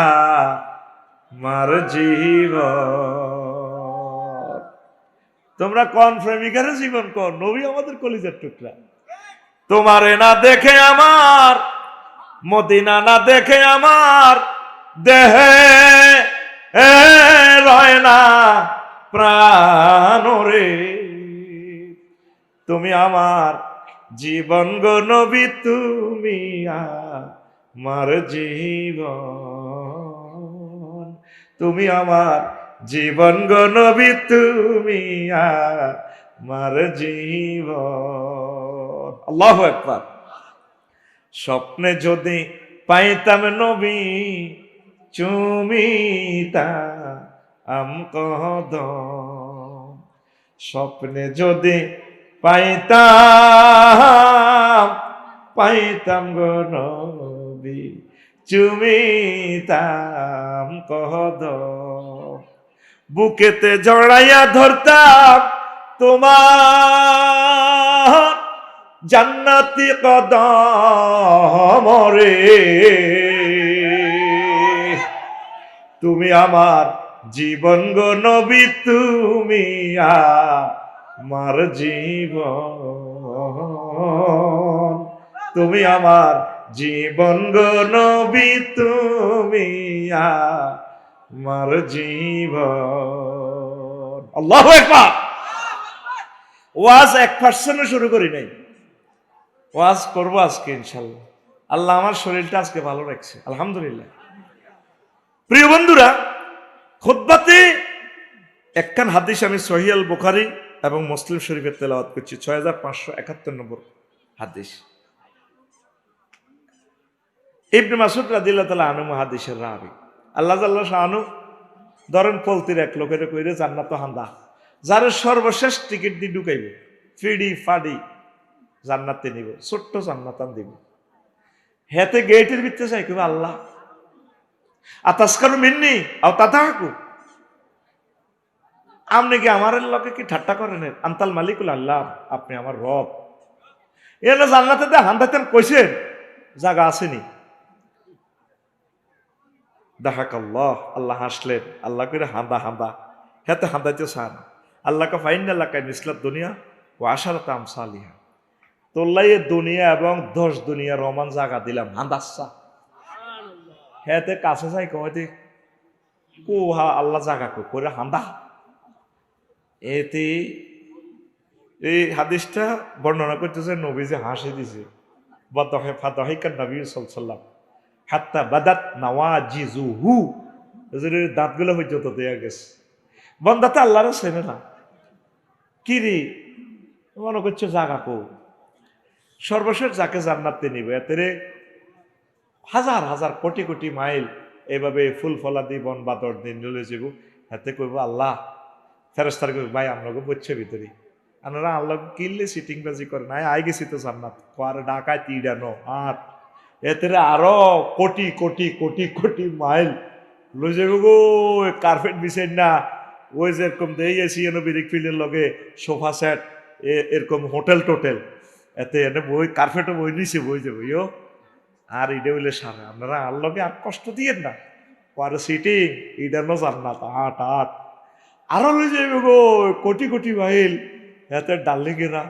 আমার জীবন। তোমরা কোন প্রেমিকার জীবন, কোন নবী আমাদের কলিজার টুকরা। তোমারে না দেখে আমার, মদিনা না দেখে আমার দেহে রয় না প্রাণ রে। তুমি আমার জীবন গো নবী, তুমি আমার জীবন। তুমি আমার জীবন গো নবী, তুমি আমার জীবন। আল্লাহু আকবার। স্বপ্নে যদি পাইতাম নবী, চুমিতাম কদম। স্বপ্নে যদি পাইতাম গো নবী, চুমিতাম কদম। বুকেতে জড়াইয়া ধরতাম তোমার জান্নাতি কদম রে। তুমি আমার জীবন গো নবী, তুমি আমার জীবন। তুমি আমার জীবন গো নবী, তুমি আমার জীবন। আল্লাহু আকবার। ওয়াজ 1% শুরু করি নাই, ওয়াজ করবো আজকে ইনশাল্লাহ। আল্লাহ আমার শরীরটা আজকে ভালো রাখছে, আলহামদুলিল্লাহ। প্রিয় বন্ধুরা, খুতবাতে একখান হাদিস আমি সহিহ আল বুখারী এবং মুসলিম শরীফের তেলাওয়াত করছি, 6571 নম্বর হাদিস। ইবনে মাসউদ রাদিয়াল্লাহু তাআলা আনহু হাদিসের রাবী। আল্লাহ জাল্লা শাআনু ধরেন পলতির এক লোকের কইরে জান্নাত হান্দা, যার সর্বশেষ টিকিট দিয়ে ঢুকাইব, ফিডি ফাডি জান্নাতে নিব, ছোট্ট জান্নাতান দিব। হেতে গেটের ভিতরে চাই কইবে আল্লাহ আতাসকারু মিন্নি আও তাতাহাকু, আপনি কি আমার লোকে কি ঠাট্টা করেন? আনতাল মালিকুল আল্লাহ, আপনি আমার রব। এনে জান্নাতে হান্দাতেন কইছেন, জায়গা আসেনি। দেখাক আল্লাহ, আল্লাহ হাসলেন, আল্লাহ করে হান্দা হান্দা, হেতে হান্দাইতে চান। আল্লাহকে ফাইন্না লাকাই মিসলাত দুনিয়া ও আশারাত আমসালিহা, তোল্লাই দুনিয়া এবং 10 দুনিয়া রমান জায়গা দিলাম, হান্দাচ্ছা। হেতে কাছে যাই কয়তে কোহা আল্লাহ জায়গা করে হান্দা। এতে এই হাদিসটা বর্ণনা করতেছে নবী যে হাসি দিছে, ফাদাহিকান নবী সাল্লাল্লাহু আলাইহি ওয়াসাল্লাম হাত্তা বাদাত নাওয়াজিজুহু, হুজুরের দাঁতগুলো পর্যন্ত দেয়া গেছে। বান্দাতে আল্লাহর চেনে না, কি রে মনে করছে জাগা কো। সর্বশেষ যাকে জান্নাতে নিবে, এতে হাজার হাজার কোটি কোটি মাইল এভাবে ফুল ফলাদি বন বাদর দিন চলে যাব। হাতে কইব আল্লাহ, ফেরেশতার কইব ভাই আমরাকে বলছে ভিতরে, আপনারা আল্লাহ কিনলে সিটিং বাজি করে নাই, আই গেছি তো জান্নাত, আর ঢাকায় 3 এতে আরো কোটি কোটি কোটি কোটি মাইল লই যাবো গো। কার্পেট বিছাই না, ওই যেরকম দেই এসি বিরিক ফিল্ডের লগে সোফা সেট, এরকম হোটেল টোটেল, এতে এনে বই কার্পেটও বই নিছে বই যাবো ইয়ো। আর ইডে হইলে সারা আপনারা আল্লাহকে আর কষ্ট দিয়েন না, আর সিটিং ইডানো জান্নাত আট আট আরো লই যাইব গো কোটি কোটি মাইল। এতে ডার্লিংয়েরা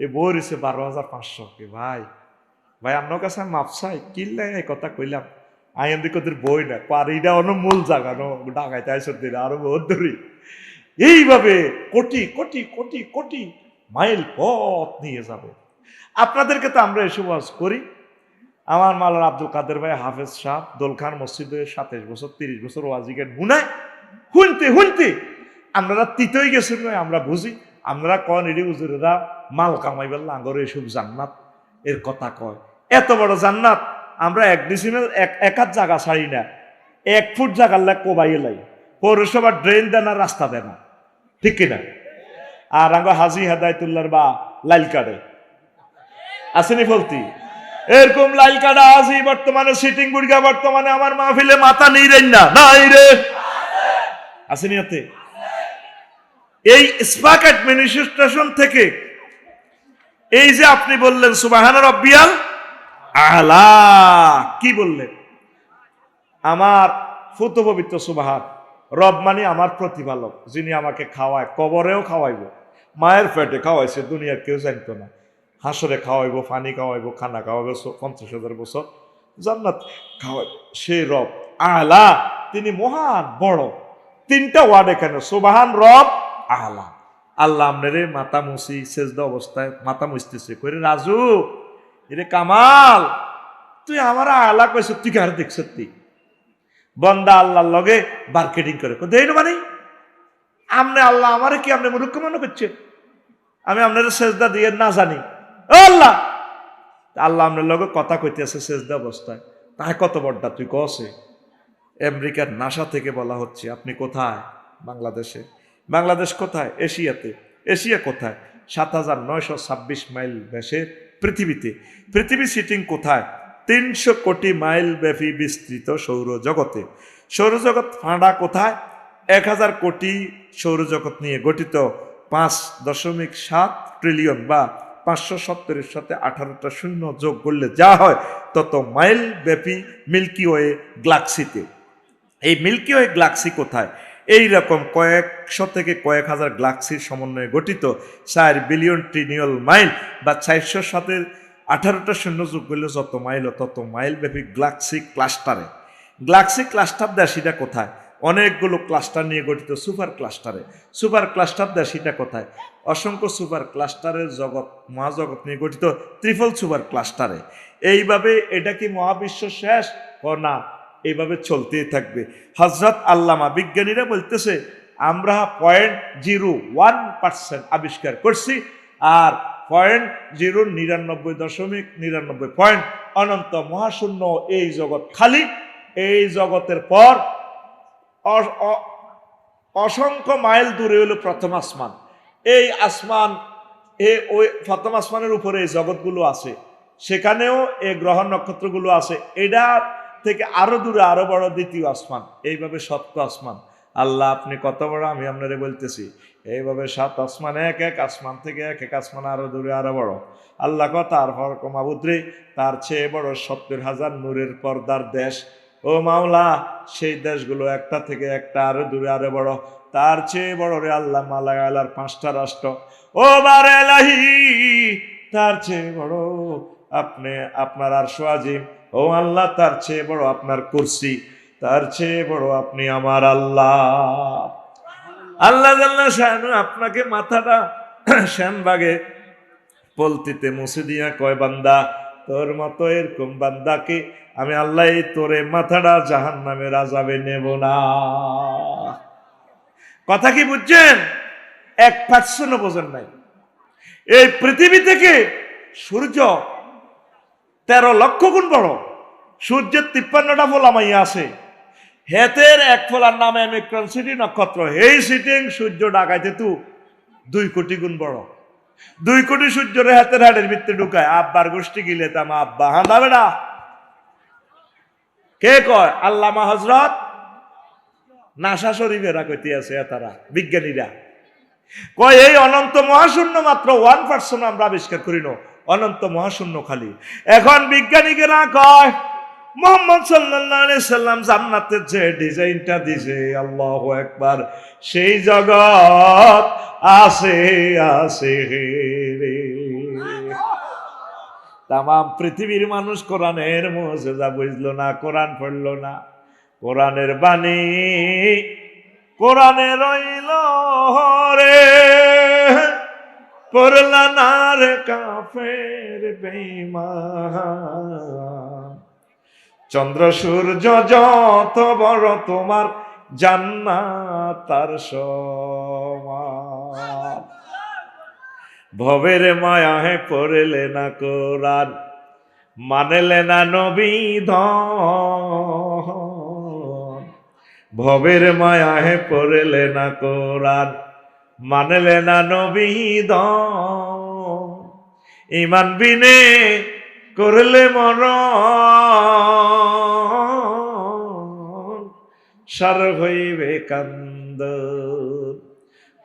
এ বই রয়েছে 12,500। কি ভাই ভাই আপনার কাছে আমি মাপ চাই, কিনলে এই কথা কইলাম আইন দিকদের বই না, আর ইডা অন্য মূল জায়গা নো ডাকাইতে আইসর দিলে আরো বহুত ধরি। এইভাবে কোটি কোটি কোটি কোটি মাইল পথ নিয়ে যাবে। আপনাদেরকে তো আমরা এসব ওয়াজ করি। আমার মাওলানা আব্দুল কাদের ভাই হাফেজ সাহ দোলখান মসজিদে 27 বছর 30 বছর ওয়াজিকের মুনায় শুনতে শুনতে আপনারা তিতই গেছেন নয়, আমরা বুঝি। আমরা কন এডি হুজুরেরা মাল কামাইবার লাঙ্গর এসব জান্নাত এর কথা কয়। এত বড় জান্নাত আমরা 1 ডিসিমেল 1 হাত জায়গা ছাড়ি না, 1 ফুট জায়গার লাগ কোবাইয়ে লাই, পৌরসভার ড্রেন দেন আর রাস্তা দেয় না, ঠিক কিনা? আর আঙ্গ হাজি হেদায়তুল্লাহর বা লাইল কাটে আসেনি ফলতি, এরকম লাইল কাটা হাজি বর্তমানে সিটিং বুড়গা বর্তমানে আমার মাহফিলে মাথা নেই রে না নাই রে আসেনি হাতে। এই স্পাক অ্যাডমিনিস্ট্রেশন থেকে এই যে আপনি বললেন সুবহান রাব্বিয়াল আলা, কি বললেন? আমার ফুত পবিত্র সুবহান রব মানে আমার প্রতিপালক, যিনি আমাকে খাওয়ায়, কবরেও খাওয়াইব, মায়ের পেটে খাওয়াইছে, দুনিয়ার কেউ জানতো না, হাসরে খাওয়াইবো, পানি খাওয়াইবো, খানা খাওয়াইবো 50,000 বছর, জান্নাত খাওয়াইবো, সেই রব আলা, তিনি মহান বড়। তিনটা ওয়ার্ড এখানে, সুবহান রব আলা। আল্লাহ আমনেরে মাথা মুছি সেজদা অবস্থায় মাথা মুছতেছে, কইরে রাজু এরে কামাল তুই আমার আলা কইছ, তুই কার দেখছ? তুই বন্দা আল্লাহর লগে মার্কেটিং করে দেই না মানে আমনে আল্লাহ আমারে কি আমনে মূর্খ মনে করছে? আমি আপনার সেজদা দিয়ে না জানি আল্লাহ, আল্লাহ আপনার লগে কথা কইতেছে সেজদা অবস্থায়, তাই কত বড়টা তুই কসে? আমেরিকার নাসা থেকে বলা হচ্ছে আপনি কোথায়? বাংলাদেশে। বাংলাদেশ কোথায়? এশিয়াতে। এশিয়া কোথায়? 7,926 মাইল ব্যাসের পৃথিবীতে। পৃথিবী সিটিং কোথায়? 300 কোটি মাইল ব্যাপী বিস্তৃত সৌরজগতে। সৌরজগৎ ফাঁড়া কোথায়? 1000 কোটি সৌরজগৎ নিয়ে গঠিত 5.7 ট্রিলিয়ন বা 570-এর সাথে 18টা শূন্য যোগ করলে যা হয় তত মাইল ব্যাপী মিল্কি ওয়ে গ্যালাক্সিতে। এই মিল্কি ওয়ে গ্যালাক্সি কোথায়? এই রকম কয়েকশো থেকে কয়েক হাজার গ্যালাক্সির সমন্বয়ে গঠিত 4 বিলিয়ন ট্রিলিয়ন মাইল বা 400 সাথে 18টা শূন্য যোগ করলে যত মাইল তত মাইল ব্যাপী গ্যালাক্সি ক্লাস্টারে। গ্যালাক্সি ক্লাস্টার দেশিটা কোথায়? অনেকগুলো ক্লাস্টার নিয়ে গঠিত সুপার ক্লাস্টারে। সুপার ক্লাস্টার দেশিটা কোথায়? অসংখ্য সুপার ক্লাস্টারের জগৎ মহাজগৎ নিয়ে গঠিত ত্রিফল সুপার ক্লাস্টারে। এইভাবে এটা কি মহাবিশ্ব শেষ? না, এইভাবে চলতেই থাকবে। হযরত আল্লামা বিজ্ঞানীরা বলতেছে আমরা 0.01% আবিষ্কার করছি, আর 0.9999 পয়েন্ট অনন্ত মহাশূন্য এই জগৎ খালি। এই জগতের পর অসংখ্য মাইল দূরে হলো প্রথম আসমান। এই আসমান ওই প্রথম আসমানের উপরে এই জগৎগুলো আছে, সেখানেও এই গ্রহ নক্ষত্রগুলো আছে। এটা থেকে আরো দূরে আরো বড় দ্বিতীয় আসমান, এইভাবে 7 আসমান। আল্লাহ আপনি কত বড় আমি আপনারে বলতেছি, এইভাবে 7 আসমান, এক এক আসমান থেকে এক এক আসমান আরো দূরে আরো বড়। আল্লাহ তার ফরক মাবুদ্রে তার চেয়ে বড় 70,000 নূরের পর্দার দেশ। ও মাওলা, সেই দেশগুলো একটা থেকে একটা আরো দূরে আরো বড়, তার চেয়ে বড় রে আল্লাহ মালায়ালার 5টা রাষ্ট্র। ও বারে এলাহি, তার চেয়ে বড় আপনি আপনার আরশ আজিম। ও আল্লাহ, তার চেয়ে বড় আপনার কুরসি, তার চেয়ে বড় আপনি আমার আল্লাহ। আল্লাহ জাল্লা শানু আপনাকে মাথাটা শ্যামবাগে পলতিতে মুছে দিয়া কয় বান্দা, তোর মতো এরকম বান্দাকে আমি আল্লাহ তোরে মাথাটা জাহান্নামের আযাবে নেব না। কথা কি বুঝছেন? 1% বোঝেন নাই। এই পৃথিবী থেকে সূর্য 13 লক্ষ গুণ বড়। সূর্যের 53টা ফোলামাইয়া আছে, হেতের এক ফোলার নাম অমিক্রন সিটি নক্ষত্র। এই সিটিং সূর্য ডাকাইতে তু 2 কোটি গুণ বড়। 2 কোটি সূর্যের হাতের হাড়ের ভিতরে ঢুকায়। আব্বার গোষ্ঠী গিলে তামা আব্বা হাঁদা বেড়া কে কয়? আল্লামা হযরত নাসা শরীফেরা কইতে আছে, তারা বিজ্ঞানীরা কয় এই অনন্ত মহাশূন্য মাত্র 1% আমরা আবিষ্কার করিন, অনন্ত মহাশূন্য খালি। এখন বিজ্ঞানীরা কয় মুহাম্মদ সাল্লাল্লাহু আলাইহি সাল্লাম জান্নাতের যে ডিজাইনটা দিছে, আল্লাহু আকবার, সেই জগৎ আছে আছে রে। তাম পৃথিবীর মানুষ কোরআনের মুজিজা বুঝলো না, কোরআন পড়লো না। কোরআনের বাণী কোরআনে রইল রে, পড়লা না রে কাফের বেঈমান। চন্দ্র সূর্য যত বড় তোমার জান্নাত তার সমান। ভবের মায়া হে পড়লে না কোরআন, মানলে না নবী ধন। ভবের মায়া হে পড়লে না কোরআন, মানলে না নবীদ, ইমান বিনে করলে মরণ, সার হইবে কান্দ।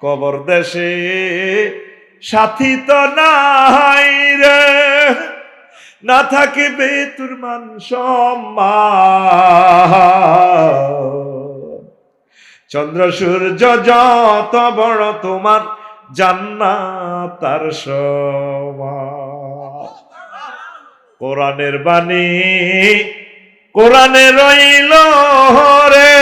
কবর দেশে সাথী তো নাই রে, না থাকিবে তোর মান সম্মান। চন্দ্র সূর্য যত বড় তোমার জান্নাত তার সমান। কোরআনের বাণী কোরআনে রইল রে,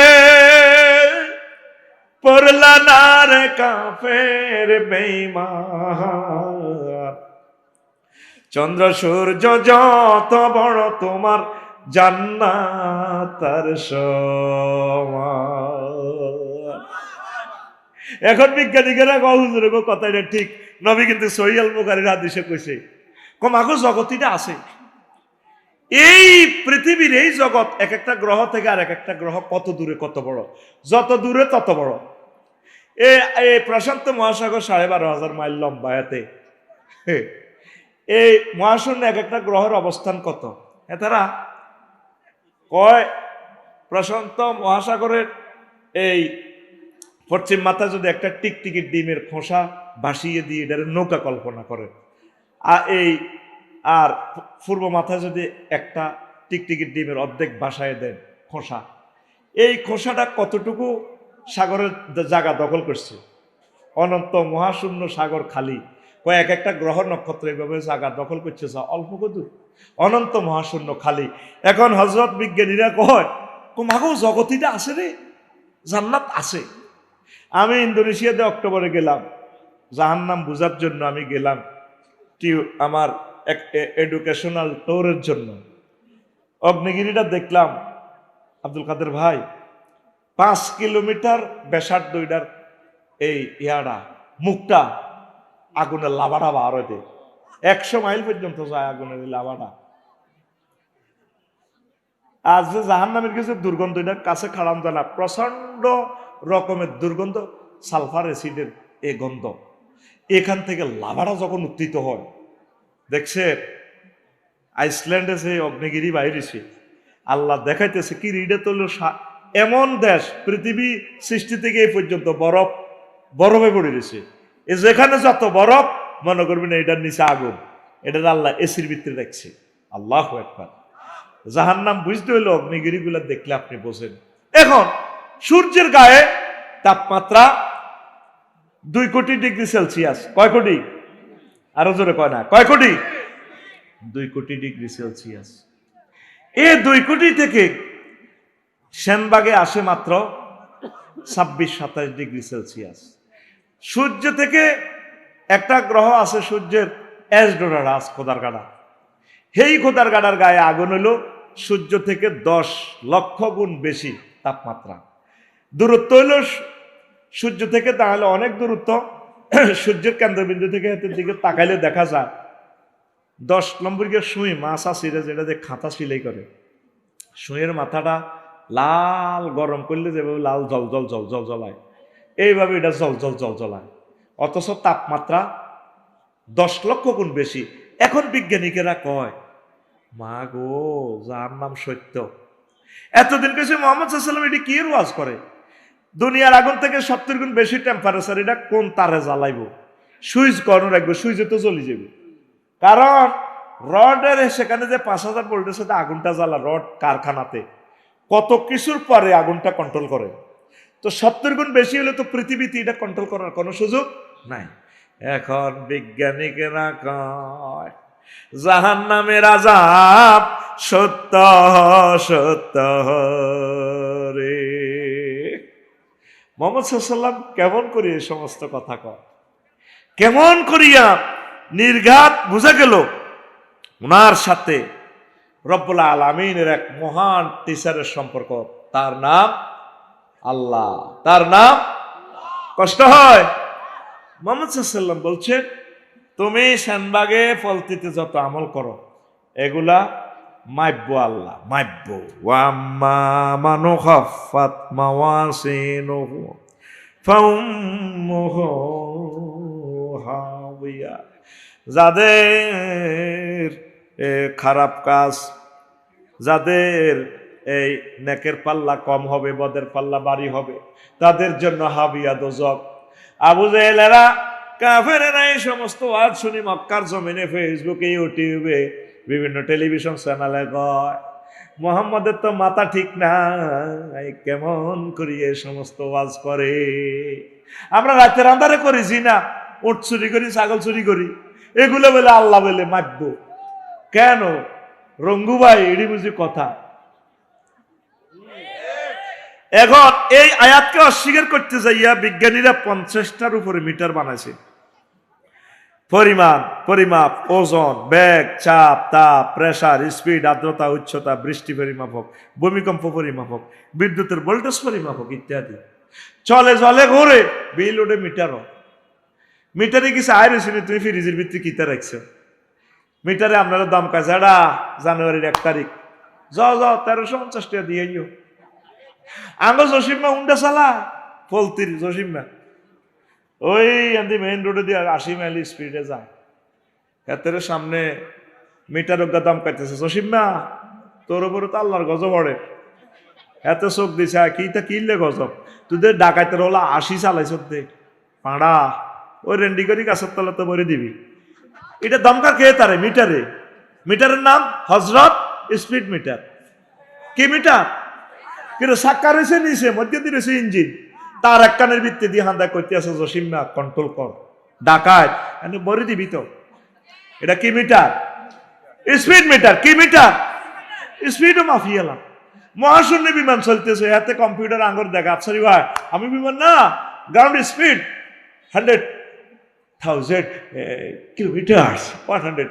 পড়লা না রে কাফের বেঈমান। চন্দ্র সূর্য যত বড় তোমার জান্নাত তার সমান। এখন বিজ্ঞানীরা হুজুরে গো কথাটা ঠিক, নবী কিন্তু সহিহ আল বুখারীর হাদিসে কইছে, কমাগো জগৎটা আছে। এই পৃথিবীর এই জগৎ এক একটা গ্রহ থেকে আর এক একটা গ্রহ কত দূরে কত বড়, যত দূরে তত বড়। এই প্রশান্ত মহাসাগর 12,500 মাইল লম্বা। এতে এই মহাশূন্যে এক একটা গ্রহের অবস্থান কত, এতারা কয় প্রশান্ত মহাসাগরের এই পশ্চিম মাথা যদি একটা টিকটিকি ডিমের খোসা ভাসিয়ে দিয়ে এটার নৌকা কল্পনা করে, আর পূর্ব মাথা যদি একটা টিকটিকি ডিমের অর্ধেক ভাসায় দেন খোসা, এই খোসাটা কতটুকু সাগরের জায়গা দখল করছে। অনন্ত মহাশূন্য সাগর খালি, কয়েক একটা গ্রহ নক্ষত্র এইভাবে জায়গা দখল করছে, অল্প কদূর অনন্ত মহাশূন্য খালি। এখন হযরত বিজ্ঞানীরা কয় মাগো জগতিটা আছে রে, জান্নাত আছে। আমি ইন্দোনেশিয়াতে অক্টোবরে গেলাম জাহান্নাম বুঝার জন্য। আমি গেলাম আমার এডুকেশনাল ট্যুরের জন্য। অগ্নিগিরিটা দেখলাম আব্দুল কাদের ভাই, 5 কিলোমিটার ব্যাসার্ধ দুইটার এই ইয়াটা মুখটা আগুনের লাভাটা বার হইতে 100 মাইল পর্যন্ত যায় আগুনের লাভাটা। আজ যে জাহান্নামের কিছু দুর্গন্ধ, এটার কাছে খাড়ান যায় না, প্রচন্ড রকমের দুর্গন্ধ, সালফার অ্যাসিডের এই গন্ধ। এখান থেকে লাভাটা যখন উত্থিত হয়, দেখছে আইসল্যান্ডে যে অগ্নিগিরি বাইরেছে, আল্লাহ দেখাইতেছে কি রিডে তো এমন দেশ পৃথিবী সৃষ্টি থেকে এই পর্যন্ত বরফে পড়ে গেছে। যেখানে যত বরফ মনে করবেন এটার নিচে আগুন, এটার আল্লাহ এসির ভিতরে দেখছে। আল্লাহু আকবার। জাহান্নাম বুঝতে হইলো অগ্নিগিরিগুলো দেখলে আপনি বোঝেন। এখন সূর্যের গায়ে তাপমাত্রা 2 কোটি ডিগ্রি সেলসিয়াস। কয় কোটি? আরো জোরে কয় না, কয় কোটি? 2 কোটি ডিগ্রি সেলসিয়াস। এই 2 কোটি থেকে সেনবাগে আসে মাত্র 26-27 ডিগ্রি সেলসিয়াস। সূর্য থেকে একটা গ্রহ আছে সূর্যের এসডোরাস খোদার গাড়া, সেই খোদার গাড়ার গায়ে আগুন হলো সূর্য থেকে 10 লক্ষ গুণ বেশি তাপমাত্রা। দূরত্ব হলো সূর্য থেকে তাহলে অনেক দূরত্ব। সূর্যের কেন্দ্রবিন্দু থেকে হাতের দিকে তাকাইলে দেখা যায় 10 নম্বরকে সুই মাছ আছে যেটা যে খাতা সিলাই করে, সুইয়ের মাথাটা লাল গরম করলে যেভাবে লাল জল জল জল জল জ্বলায়, এইভাবে এটা জল জল জল জ্বলায়, অথচ তাপমাত্রা 10 লক্ষ গুণ বেশি। এখন বিজ্ঞানীরা কয় মা গো জাহান্নাম সত্য। এতদিন কেছে মুহাম্মদ সাল্লাল্লাহু আলাইহি ওয়াসাল্লাম এটি কি ওয়াজ করে, দুনিয়ার আগুন থেকে 70 গুণ বেশি টেম্পারেচার, এটা কোন তারে জ্বালাইব? সুইচ কর্ন রাখবো, সুইচে তো জ্বলি যাবে। কারণ রডের সেখানে যে 5000 ভোল্টের সাথে আগুনটা জ্বালা, রড কারখানাতে কত কিছুর পরে আগুনটা কন্ট্রোল করে। তো 70 গুণ বেশি হলে তো পৃথিবীতে এটা কন্ট্রোল করার কোনো সুযোগ নাই। এখন বিজ্ঞানীরা কয় জাহান্নামের আযাব সত্য সত্য রে। মুহাম্মদ সাল্লাল্লাহু আলাইহি ওয়াসাল্লাম কেমন করে এই সমস্ত কথা কয়, কেমন করিয়া নির্ঘাত বোঝা গেল ওনার সাথে রব্বুল আলামিনের এক মহান টিচারের সম্পর্ক। তার নাম আল্লাহ, তার নাম কষ্ট হয়। মুহাম্মদ সাল্লাল্লাহু আলাইহি ওয়াসাল্লাম বলছেন তুমি সেনবাগে ফলতিতে যত আমল করো এগুলা মাইব্য আল্লাহ মাইব্য। ওয়াম্মা মান খাফফাত মাওয়াজিনুহু ফাউম্মুহু হাওিয়া। যাদের খারাপ কাজ, যাদের এই নেকের পাল্লা কম হবে, বদের পাল্লা ভারী হবে, তাদের জন্য হাবিয়া দোজক। আবু জেহেলেরা কাফেরেরা এই সমস্ত ওয়াজ শুনি মক্কার জমিনে, ফেসবুকে, ইউটিউবে, বিভিন্ন টেলিভিশন চ্যানেলে কয় মুহাম্মাদের তো মাথা ঠিক নাই, কেমন করি এই সমস্ত ওয়াজ করে। আমরা রাতের আন্ধারে করেছি না, উট চুরি করি, ছাগল চুরি করি, এগুলো বলে আল্লাহ বলে মারব কেন? রঙ্গু ভাই এডি বুঝি কথা। এখন এই আয়াতকে অস্বীকার করতে যাইয়া বিজ্ঞানীরা 50টার উপরে মিটার বানাইছে। পরিমাণ, পরিমাপ, ওজন, বেগ, চাপ, তাপ, প্রেসার, স্পিড, আর্দ্রতা, উচ্চতা, বৃষ্টি পরিমাপক, ভূমিকম্প পরিমাপক, বিদ্যুতের ভোল্টেজ পরিমাপক ইত্যাদি। চলে জলে ঘুরে বিল ওঠে মিটারও। মিটারে কিছু আয় রয়েছে, তুমি ফ্রিজের ভিত্তি কিতা রাখছো? মিটারে আপনারা দাম কাছে এডা জানুয়ারির 1 তারিখ য 1350 টাকা দিয়ে আঙ্গ জসিমা উন্ডা চালা ফলতির জসিমা ওই মেইন রোডে দিয়ে 80 মাইল স্পিডে যায়। এতের সামনে মিটার দাম কাটতেছে, জসিমা তোর উপরে তো আল্লাহর গজব পড়ে। এত চোখ দিছে কিটা কিনলে গজব, তোদের ডাকাতের হলো 80 চালাইছ দে পাড়া, ওই রেন্ডি করি গাছের তলা তো ভরে দিবি। এটা দমকা খেয়ে তারে মিটারে। মিটারের নাম হজরত স্পিড মিটার। কি মিটার? কিন্তু সাক্কা রয়েছে নিচে, মধ্যে দিয়ে রয়েছে ইঞ্জিন, তার এক কানের ভিত্তি দিয়ে হান্দা করতে আছে জসিমা কন্ট্রোল কর ডাকাত এনে ভরে দিবি তো। এটা কি মিটার? Speed metre. কি মিটার? স্পিডও মাফিয়ালাম। মহাশূন্য বিমান চলতেছে, হাতে কম্পিউটার আঙ্গুর দেখা, সরি ভাই আমি বিমান না, গ্রাউন্ড স্পিড 100,000 কিলোমিটার, 1000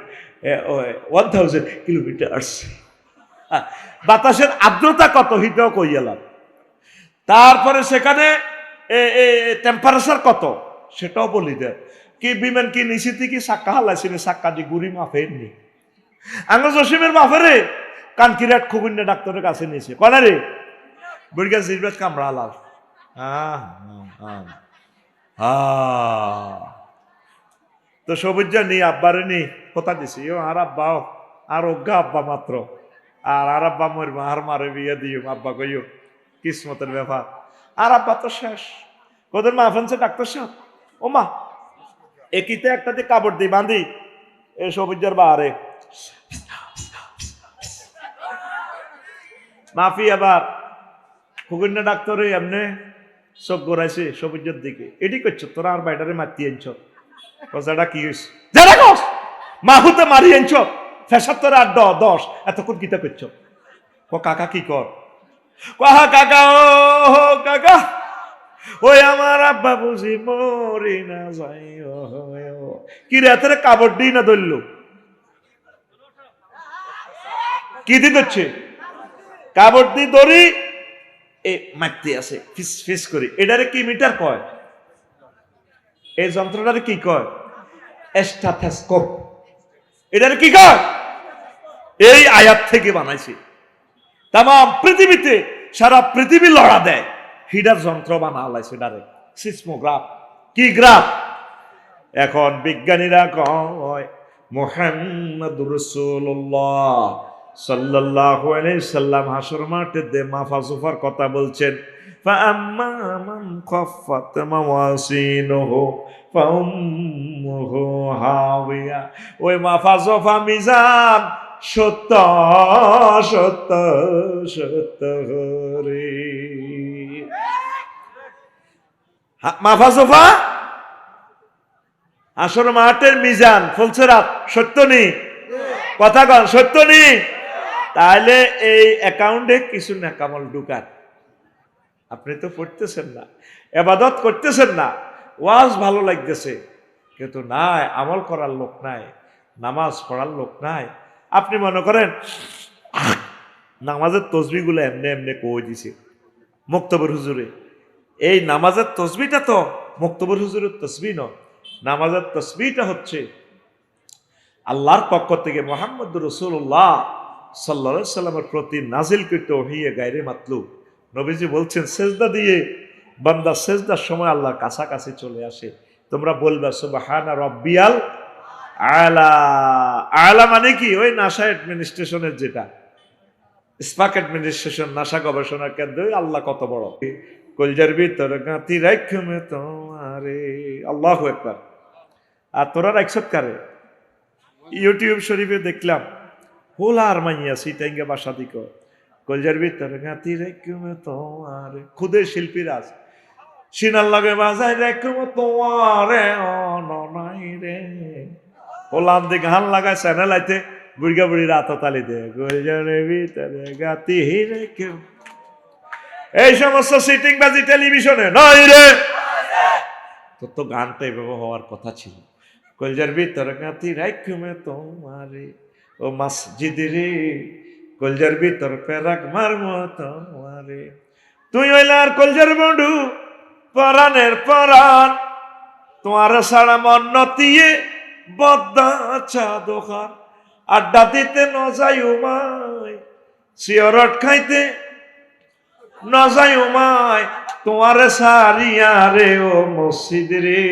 কিলোমিটার। বাতাসের আর্দ্রতা কত হিটাও কইয়ালাম। তারপরে সেখানে টেম্পারেচার কত সেটাও বলি দেয়। কি বিমান কি নিচে থেকে চাক্কা হালাইছিল, চাক্কা দিয়ে গুড়ি মাফেননি। আঙ্গ জসিমের মাফেরে কানকিরাট খুবিন্না ডাক্তারের কাছে নিয়েছে, কনা রে বড়িয়া জিরবাত কামড়া লাল। তো সবুজ নি আব্বারে নি কথা দিছি, আর আব্বাও আর অজ্ঞা আব্বা মাত্র, আর আব্বা মরবা, আর মারে বিয়ে দিও আব্বা কইও কিসমতের ব্যাপার। আর আব্বা তো শেষ, ওদের মা ফেনছে ডাক্তার সাহেব, ও মা একিতে একটাতে কাপড় দিই বাঁধি এ সবুজের বাহারে মাফি। আবার খুগুন্না ডাক্তারে এমনি চোখ গড়াইছে সবুজের দিকে, এটি করছো তোরা আর বাইটারে মাতি আনছ, কথাটা কি হয়েছে যারা কস মাহুতে মারি আনছ, ফেসার তোরা 10 এতক্ষণ কিতা করছো? ও কাকা কি কর, কাহা কাকা, ও কাকা ওই আমার আব্বা বুঝি মরি না যাই, কি রাতের কাপড় দিই না ধরল, কি দিয়ে ধরছে? কাপড় দিয়ে ধরি এ মারতে আছে ফিস ফিস করি। এটারে কি মিটার কয়? এই যন্ত্রটারে কি কয়? স্টেথোস্কোপ। এটারে কি কয়? এই আয়াত থেকে বানাইছে। তাম পৃথিবীতে সারা পৃথিবী লড়া দেয়, হিডার যন্ত্র বানা লাইছে ডারে সিসমোগ্রাফ। কি গ্রাফ? এখন বিজ্ঞানীরা কয় মুহাম্মাদুর রাসূলুল্লাহ সাল্লাল্লাহু আলাইহি সাল্লাম হাসর মাঠে দে মাফাজুফার কথা বলছেন। ফাআম্মা মান খাফফাত মাওয়াজিনুহু ফাউম্মুহু হাওিয়া। ওই মাফাজুফা মিজান সত্য সত্য সত্য রে। মাফাজুফা আসর মাঠের মিজান ফুলসেরাত সত্য নেই, কথা কন সত্য নেই। তাহলে এই অ্যাকাউন্টে কিছু নেকামল ঢুকান। আপনি তো পড়তেছেন না, ইবাদত করতেছেন না, ওয়াজ ভালো লাগতেছে, কিন্তু নাই আমল করার লোক নাই, নামাজ পড়ার লোক নাই। আপনি মনে করেন নামাজের তসবিগুলো এমনি এমনি কই দিছে মুক্তবর হুজুরে। এই নামাজের তসবিটা তো মুক্তবর হুজুরের তসবি নয়, নামাজের তসবিটা হচ্ছে আল্লাহর পক্ষ থেকে মুহাম্মদুর রাসূলুল্লাহ সাল্লাল্লাহু আলাইহি সাল্লামের প্রতি নাজিলকৃত ওহীয়ে গায়রে মাতলুব। নবীজি বলছেন সেজদা দিয়ে বান্দা সেজদার সময় আল্লাহর কাছাকাছি চলে আসে। তোমরা বলবা সুবহানা রাব্বিয়াল আলা। আলা মানে কি? ওই নাসা অ্যাডমিনিস্ট্রেশনের যেটা স্পাক অ্যাডমিনিস্ট্রেশন, নাসা গবেষণা কেন্দ্র, আল্লাহ কত বড়। কলজার ভিতর গাঁতি রাখমে তোমারে, আল্লাহু আকবার। আর তোরা রাখছত কারে? ইউটিউব শরীফে দেখলাম হোলার মাইয়া সিটাইঙ্গা বাসা দিক কলজার ভিতর গাঁতি রাখমে তোমারে, খুদে শিল্পীরা আছে সিনার লাগে বাজাই রাখমে তোমারে অননাই রে। হোলার দিকে হান লাগায় চ্যানেল আইতে বুড়িগা বুড়ি রাত তালি দে কলজারের ভিতরে গাঁতি রেখে। এই সমস্ত সিটিং বাজি টেলিভিশনে নয় রে। তো গানটা এভাবে হওয়ার কথা ছিল। কলজার ভিতর গাঁতি রাখমে তোমারে ও মসজিদ রে, কলজার ভিতর পেরাক মারমো তোমারে। তুই হইলার কলজার বন্ধু পরাণের পরাণ, তোমার সারা মন নতিয়ে বদ্দা চা দোকান। আড্ডা দিতে ন যাই উমায়, সিগারেট খাইতে ন যাই উমায়, তোমার সারিয়া রে ও মসজিদ রে,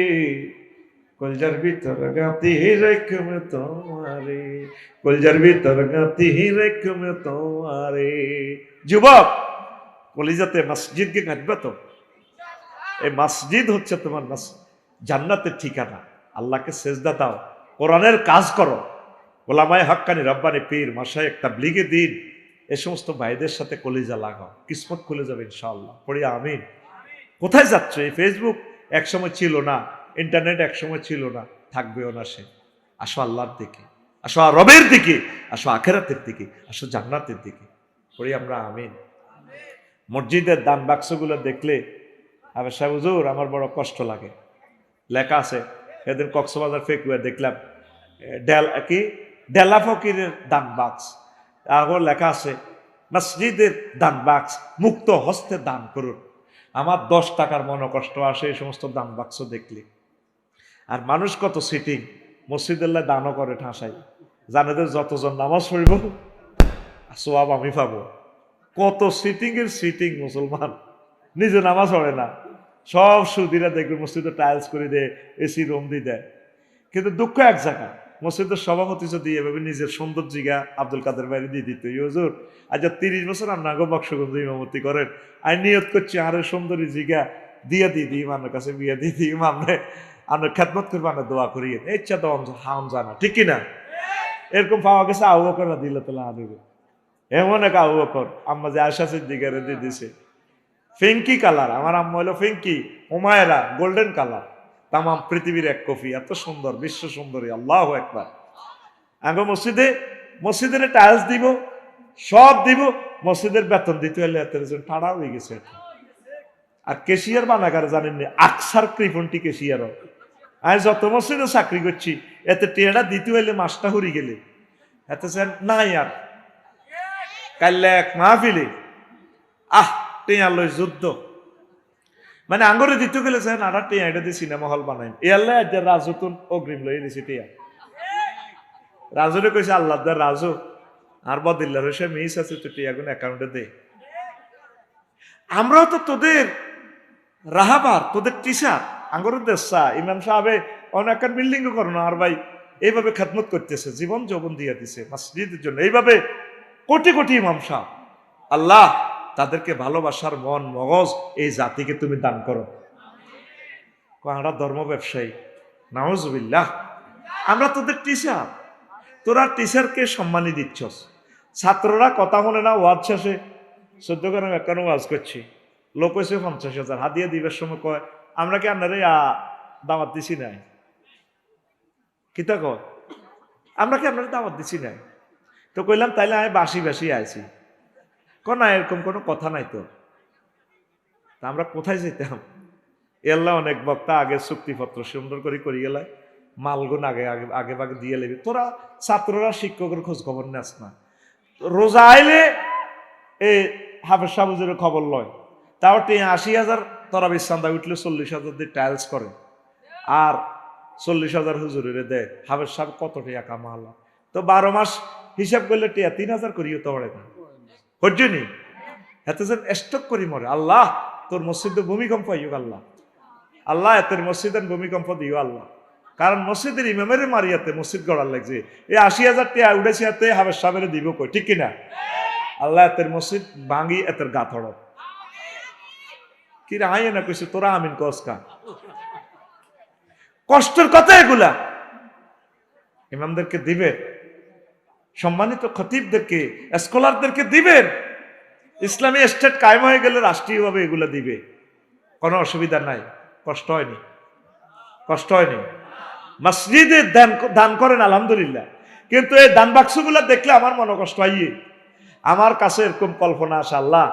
কলজার ভিতর গাঁতি রেখমে তোমারে, কলজার ভিতর গাঁতি রেখমে তোমারে। যুবক, কলিজাতে মসজিদকে গাঁথবে তো। এই মসজিদ হচ্ছে তোমার জান্নাতের ঠিকানা। আল্লাহকে সেজদা দাও, কোরআনের কাজ করো, ওলামায়ে হাক্কানি রব্বানি পীর মাশায়েখ তাবলীগে দিন এ সমস্ত ভাইদের সাথে কলিজা লাগাও, কিসমত খুলে যাবে ইনশাআল্লাহ। পড়ি আমিন। কোথায় যাচ্ছ? এই ফেসবুক একসময় ছিল না, ইন্টারনেট একসময় ছিল না, থাকবেও না সে। আসো আল্লাহর দিকে, আসো রবের দিকে, আসো আখিরাতের দিকে, আসো জান্নাতের দিকে। পড়ি আমরা আমিন। মসজিদের দান বাক্সগুলো দেখলে আবার সাহেব হুজুর আমার বড় কষ্ট লাগে। লেখা আছে, এদের কক্সবাজার ফেকুয়া দেখলাম ডেলা ফকিরের দান বাক্স, আর লেখা আছে মসজিদের দান বাক্স মুক্ত হস্তে দান করুন। আমার 10 টাকার মনে কষ্ট আসে এই সমস্ত দান বাক্স দেখলে। আর মানুষ কত সিটিং, মসজিদুল্লাহ দানও করে ঠাসাই, জানেদের যতজন নামাজ পড়ব সোয়াব আমি পাবো। কত সিটিং এর সিটিং, মুসলমান নিজে নামাজ পড়ে না, সব সুদিরা দেখবে মসজিদে টাইলস করে দেয়, এসি রুম দিয়ে দেয়। কিন্তু দুঃখ এক জায়গা, মসজিদের সভাপতি যদি এভাবে নিজের সৌন্দর্য জিগা আব্দুল কাদের বাইরে দিয়ে দিত, হুজুর আজ 30 বছর আপনার বক্সগঞ্জ ইমামতি করেন, আমি নিয়ত করছি আরো সুন্দরী জিগা দিয়ে দিই ইমামের কাছে, বিয়ে দিয়ে দিই ইমামে আপনার খেদমত করবো, আপনার দোয়া করিয়ে ইচ্ছা তো হাম জানা, ঠিক কিনা? এরকম পাওয়া গেছে আবু বকর রাদিয়াল্লাহু তাআলা আনহু। এমন এক আবু বকর আম্মা যে আয়েশা সিদ্দিকারে দিয়ে দিছে ফেঙ্কি কালার, আমার আম্মা হলো ফেঙ্কি, হুমায়রা গোল্ডেন কালার, তামাম পৃথিবীর এক কফি, এত সুন্দর, বিশ্ব সুন্দরী, আল্লাহু আকবার। আগে মসজিদের টাইলস দিব, সব দিব, মসজিদের বেতন দিতে হলে ঠাড়া হয়ে গেছে। আর কেশিয়ার বানাগার জানেননি, আকসার কৃপন্টি কেশিয়ারও। আমি যত মসজিদে চাকরি করছি এতে টেড়া দিতে হইলে মাসটা হরি গেলে এতে নাই। আর কাইলে এক মাহফিলে টেয়া লই যুদ্ধ, মানে আঙ্গরে দিতে গেলে আর টেয়া এটা দিয়ে সিনেমা হল বানাই, এয়াল্লা রাজুতুন অগ্রিম লই দিছি টেয়া। রাজুরে কইছে আল্লাহ দা রাজু আর বদিল্লার সে মিস আছে, তো টেয়া গুলো অ্যাকাউন্টে দে। আমরাও তো তোদের রাহাবার, তোদের টিচার, আঙ্গরের দেশা ইমাম সাহেবে অনেক বিল্ডিং করো না, আর ভাই এইভাবে খেদমত করতেছে, জীবন যৌবন দিয়ে দিছে মসজিদের জন্য, এইভাবে কোটি কোটি ইমাম সাহেব। আল্লাহ তাদেরকে ভালোবাসার মন মগজ এই জাতিকে তুমি দান করো। আমরা ধর্ম ব্যবসায়ী, নাউজুবিল্লাহ, আমরা তোদের টিচার, তোরা টিচারকে সম্মানই দিচ্ছস। ছাত্ররা কথা শুনে না, ওয়াজ শেষে 14 গ্রাম 51 ওয়াজ করছি, লোক হয়েছে 50,000, হাদিয়া দিবের সময় কয় আমরা কি আপনারে দাওয়াত দিছি নাই? কিতা কয় আমরা কি আপনারা দাওয়াত দিছি নাই? তো কইলাম তাইলে আমি বাসি বাসি আইছি। না এরকম কোনো কথা নাই তো। আমরা কোথায় যেতাম? এল্লা অনেক বক্তা আগে চুক্তিপত্র সুন্দর করে করি গেলায়, মালগুন আগে আগে আগে ভাগে দিয়ে লেবি। তোরা ছাত্ররা শিক্ষকের খোঁজ খবর নেস না, রোজা আইলে এই হাফেজ সাহুজের খবর লয়, তাও 80,000 তোরা বিশ্বান্দা উঠলে 40,000 দিয়ে টাইলস করে, আর 40,000 হুজুরের দেয়। হাফেজ সাহেব কত টাকা কামালা, তো 12 মাস হিসাব করলে টিয়া 3000 করিও তো পড়ে না হজ্জনি এত যেন স্টক করি মরে আল্লাহ তোর মসজিদে ভূমিকম্প আইয়ুক আল্লাহ আল্লাহ এতের মসজিদের ভূমিকম্প দিও আল্লাহ কারণ মসজিদের ইমামের মারিয়াতে মসজিদ গড়ার লাগছে এই 80,000 টাকা উঠেছে এতে হাবের সাবেরে দিব কই ঠিক কিনা আল্লাহ এতের মসজিদ ভাঙি এতের গা থড় কি রায় না কইছে তোরা আমিন কসকা কষ্টের কথা এগুলা ইমামদেরকে দিবেন সম্মানিত খতিবদেরকে স্কলারদেরকে দিবেন ইসলামী স্টেট কায়েম হয়ে গেলে রাষ্ট্রীয়ভাবে এগুলা দিবে কোনো অসুবিধা নাই কষ্ট হয়নি মসজিদে দান করেন আলহামদুলিল্লাহ কিন্তু এই দান বাক্সগুলা দেখলে আমার মনে কষ্ট হয় আমার কাছে এরকম কল্পনা আসে আল্লাহ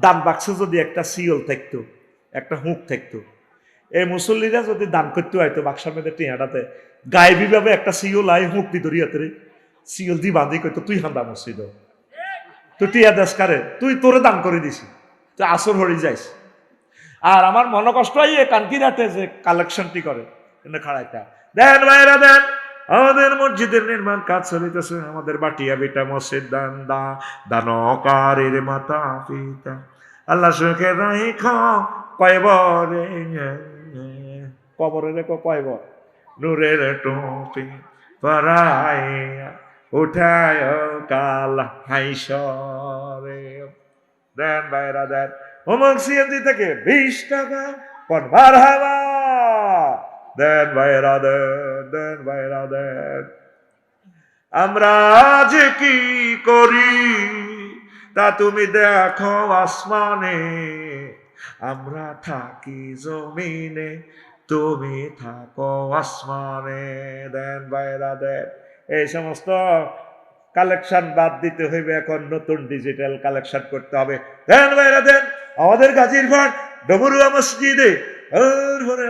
দান বাক্সে যদি একটা সিওল থাকতো একটা হুঁক থাকতো এই মুসল্লিরা যদি দান করতে হয়তো বাক্সার মধ্যে টিয়াটাতে গায়েবী ভাবে একটা সিওল আয় হুঁক দি ধরিয়াতে রে সিওল দি বাঁধি কইতো তুই হান্দা মসজিদ তুই টিয়া দেশ কারে তুই তোরে দান করে দিছি তুই আসর হরি যাইস আর আমার মনে কষ্ট হয় কানকিরাতে যে কালেকশনটি করে খাড়াইটা দেন ভাইরা দেন আমাদের মসজিদের নির্মাণ কাজ চলিতেছে আমাদের বাটিয়া বেটা মসজিদ দান দানকারের মাতা পিতা আল্লাহ সুখে রাইখ কয়বরে কবরে রেখো কয়বর নূরের টুপি পরাইয়া উঠায় কাল হাইসরে দেন ভাইরা দেন অমুক সিএনজি থেকে 20 টাকা পর বার হাওয়া দেন ভাইরা দেন আমরা যে কি করি তা তুমি দেখো আসমানে আমরা থাকি জমিনে তুমি থাকো আসমানে দেন ভাইরা দেন এই সমস্ত কালেকশন বাদ দিতে হইবে এখন নতুন ডিজিটাল কালেকশন করতে হবে দেন ভাইরা দেন আমাদের গাজীরঘাট ডবরুয়া মসজিদে আর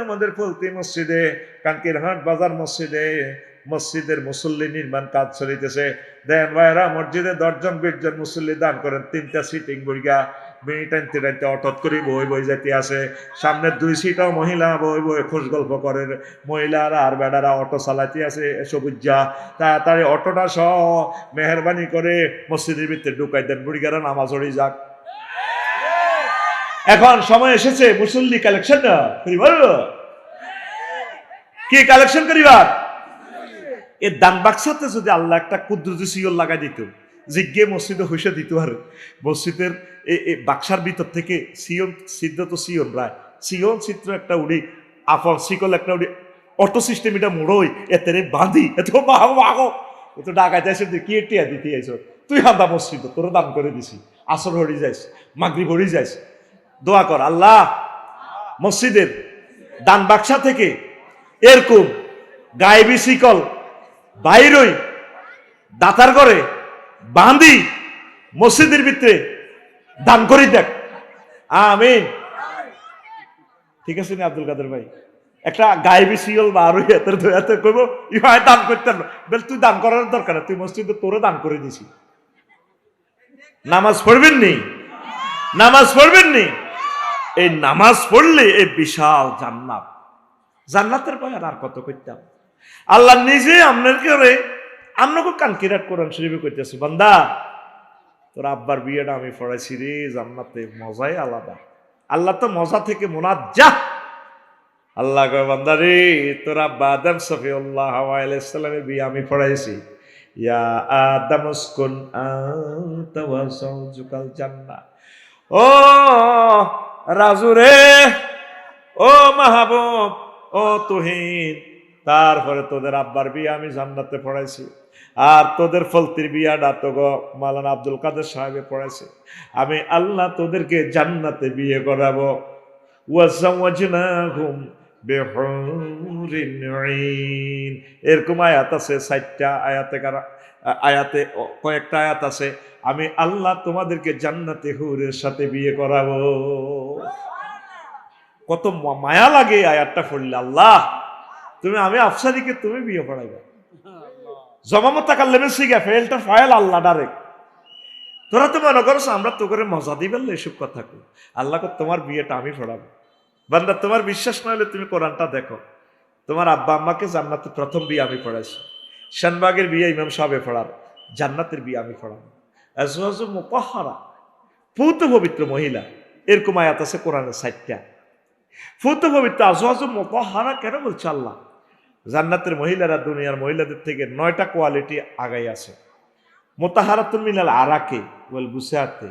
আমাদের ফলতি মসজিদে কানকিরহাট বাজার মসজিদের মুসল্লি নির্মাণ কাজ চলিতেছে দেন ভাইরা মসজিদে 10 জন 20 জন মুসল্লি দান করেন 3টা সিটিং বইগা টানতে অটত করি বই যাইতে আসে সামনের 2 সিটাও মহিলা বই খোঁজ গল্প করে মহিলারা আর বেড়ারা অটো চালাইতে আছে সবুজা তাড়াতাড়ি অটোটা সহ মেহরবানি করে মসজিদের ভিতরে ঢুকাই দেন বুড়িগারা নামাজ পড়ি যাক এখন সময় এসেছে মুসল্লি কালেকশন কি কালেকশন করিবার এই দান বাক্সাতে যদি আল্লাহ একটা কুদরতি সিওল লাগাই দিত জিজ্ঞে মসজিদে হইসে দিত আর মসজিদের এই বাক্সার ভিতর থেকে সিওন সিদ্ধ তো সিওন রায় সিওন চিত্র একটা উড়ি আফল শিকল একটা উড়ি অটো সিস্টেম এটা মোড়ই এতে বাঁধি এত মাগো এত ডাকাইতে আসে কি টিয়া দিতে আইস তুই হান্দা মসজিদ তোর দান করে দিছি আসর হরি যাইস মাগরিব হরি যাইস দোয়া কর আল্লাহ মসজিদের দান বাক্সা থেকে এরকম গায়েবী শিকল বাইরই দাতার করে বাঁধি মসজিদের ভিতরে দান করি দেখ আমিন ঠিক আছে না আব্দুল কাদের ভাই একটা গায়েবী শিকল বারোই হাতের ধরে কইব ইহায় দান করতে বেল তুই দান করার দরকার তুই মসজিদে তোরে দান করে দিছি নামাজ পড়বেন নি এই নামাজ পড়লে এই বিশাল জান্নাতের বয়ান আর কত করতাম আল্লাহ নিজে আপনাকে কানকিরাট কোরআন শরীফে কইতেছে বান্দা তোর আব্বার বিয়েটা আমি পড়াইছি রে জান্নাতে মজাই আলাদা আল্লাহ তো মজা থেকে মুনাজ্জাহ আল্লাহ কয় বান্দা রে তোর আব্বা আদম সফিউল্লাহ আলাইহিস সালামের বিয়ে আমি পড়াইছি ইয়া আদম উসকুন আনতা ওয়া যাওজুকাল জান্নাহ ও রাজু রে ও মাহবুব ও তুহিন তারপরে তোদের আব্বার বিয়ে আমি জান্নাতে পড়াইছি আর তোদের ফলতির বিয়াটা তো গো মাওলানা আব্দুল কাদের সাহেবে পড়াইছে আমি আল্লাহ তোদেরকে জান্নাতে বিয়ে করাবো ওয়াজাওয়াজনাহুম বিহুরিন আইন এরকম আয়াত আছে 4টা আয়াতে কয়েকটা আয়াত আছে আমি আল্লাহ তোমাদেরকে জান্নাতে হুরের সাথে বিয়ে করাবো কত মায়া লাগে আয়াতটা পড়লে আল্লাহ তুমি আমি আফসারিকে তুমি বিয়ে পড়াইবা জমামত তাকাল্লামে শিখা ফেলটা ফাইল আল্লাহ ডাইরেক্ট তোরা তো মনে করছ আমরা তো করে মজা দিবেন এসব কথা কই আল্লাহ তোমার বিয়েটা আমি পড়াবো বান্দা তোমার বিশ্বাস না হলে তুমি কোরআনটা দেখো তোমার আব্বা আম্মাকে জান্নাতে প্রথম বিয়ে আমি পড়াইছি শানবাগের বিয়ে ইমাম সাহেবে পড়ার জান্নাতের বিয়ে আমি পড়াবো। আজওয়াজু মুতাহহারা, পূত পবিত্র মহিলা, এরকম আয়াত আছে কোরআনের 60টা। পূত পবিত্র আজওয়াজু মুতাহহারা কেন বলছে আল্লাহ? জান্নাতের মহিলারা দুনিয়ার মহিলাদের থেকে 9টা কোয়ালিটি আগাই আছে। মুতাহহারাতুন মিনাল আরাকে ওয়াল বুসাতে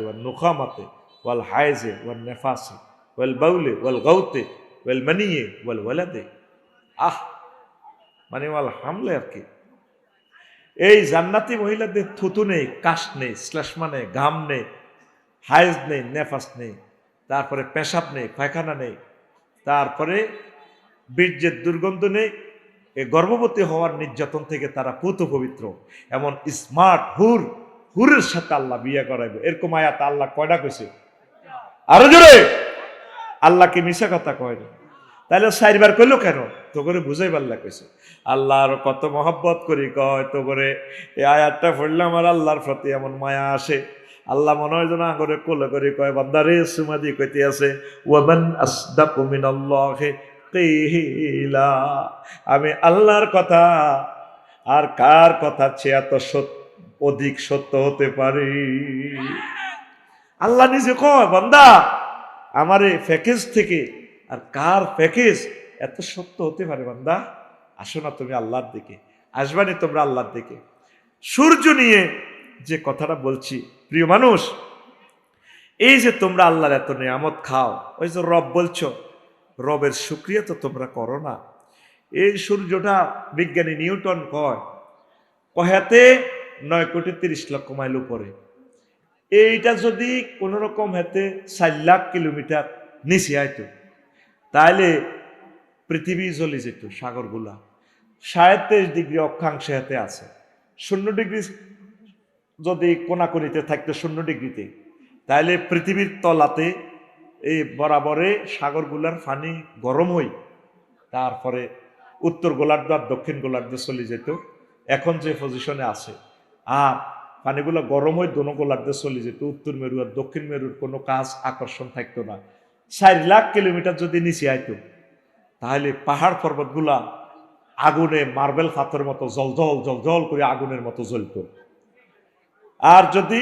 ওয়াল নুখামাতে ওয়াল হায়জে ওয়াল নেফাসে ওয়াল বাউলে ওয়াল গাউতে ওয়াল মানিয়ে ওয়াল ওয়ালাদে। মানে ওয়াল হামলে আর কি। এই জান্নাতি মহিলাদের থুতু নেই, কাশ নেই, শ্লেষ্মা নেই, ঘাম নেই, হায়েজ নেই, নেফাস নেই, তারপরে পেশাব নেই, পায়খানা নেই, তারপরে বীর্যের দুর্গন্ধ নেই। এই গর্ভবতী হওয়ার নির্যাতন থেকে তারা পুত পবিত্র। এমন স্মার্ট হুরের সাথে আল্লাহ বিয়ে করাইবে, এরকম আয়াত আল্লাহ কয়টা কইছে? আরো জোরে। আল্লাহ কি মিশা কথা কয় না? তাহলে 4বার কইলো কেন? তো করে বুঝাই পাল্লা কইছে। আল্লাহ আরো কত মহব্বত করি কয় তো করে এই আয়াতটা পড়লে আমার আল্লাহর প্রতি এমন মায়া আসে। আল্লাহ মনে হয় যেন আঙরে কোলে করে কয়, বান্দারে সুমাদি কইতে আছে, ওয়ামান আসদাকু মিনাল্লাহি কিলা। আমি আল্লাহর কথা আর কার কথা চেয়ে এত অধিক সত্য হতে পারি? আল্লাহ নিজে কয়, বান্দা আমার এই প্যাকেজ থেকে আর কার প্যাকেজ এত সত্য হতে পারে? বান্দা আসো না তুমি আল্লাহর দিকে, আসবানি তোমরা আল্লাহর দিকে। সূর্য নিয়ে যে কথাটা বলছি, প্রিয় মানুষ, এই যে তোমরা আল্লাহর এত নিয়ামত খাও, ওই যে রব বলছো, রবের শুকরিয়া তো তোমরা করো না। এই সূর্যটা বিজ্ঞানী নিউটন কয়াতে 9,30,00,000 মাইল উপরে। এইটা যদি কোন রকম হাতে 4 লাখ কিলোমিটার নিচে আইতো, তাহলে পৃথিবী জ্বলে যেত। সাগরগুলা 27 ডিগ্রি অক্ষাংশে হাতে আছে। 0 ডিগ্রি যদি কোনাকুনিতে থাকতো 0 ডিগ্রিতে, তাহলে পৃথিবীর তলাতে এই বরাবরে সাগরগুলার পানি গরম হই, তারপরে উত্তর গোলার্ধ আর দক্ষিণ গোলার্ধ চলে যেত এখন যে পজিশনে আছে। আর পানিগুলো গরম হয়ে দোনো গোলার্ধে চলে যেত, উত্তর মেরু আর দক্ষিণ মেরুর কোনো কাজ আকর্ষণ থাকতো না। 4 লাখ কিলোমিটার যদি নিচে আইতো, তাহলে পাহাড় পর্বতগুলা আগুনে মার্বেল পাথরের মতো জলজল জলজল করে আগুনের মতো জ্বলত। আর যদি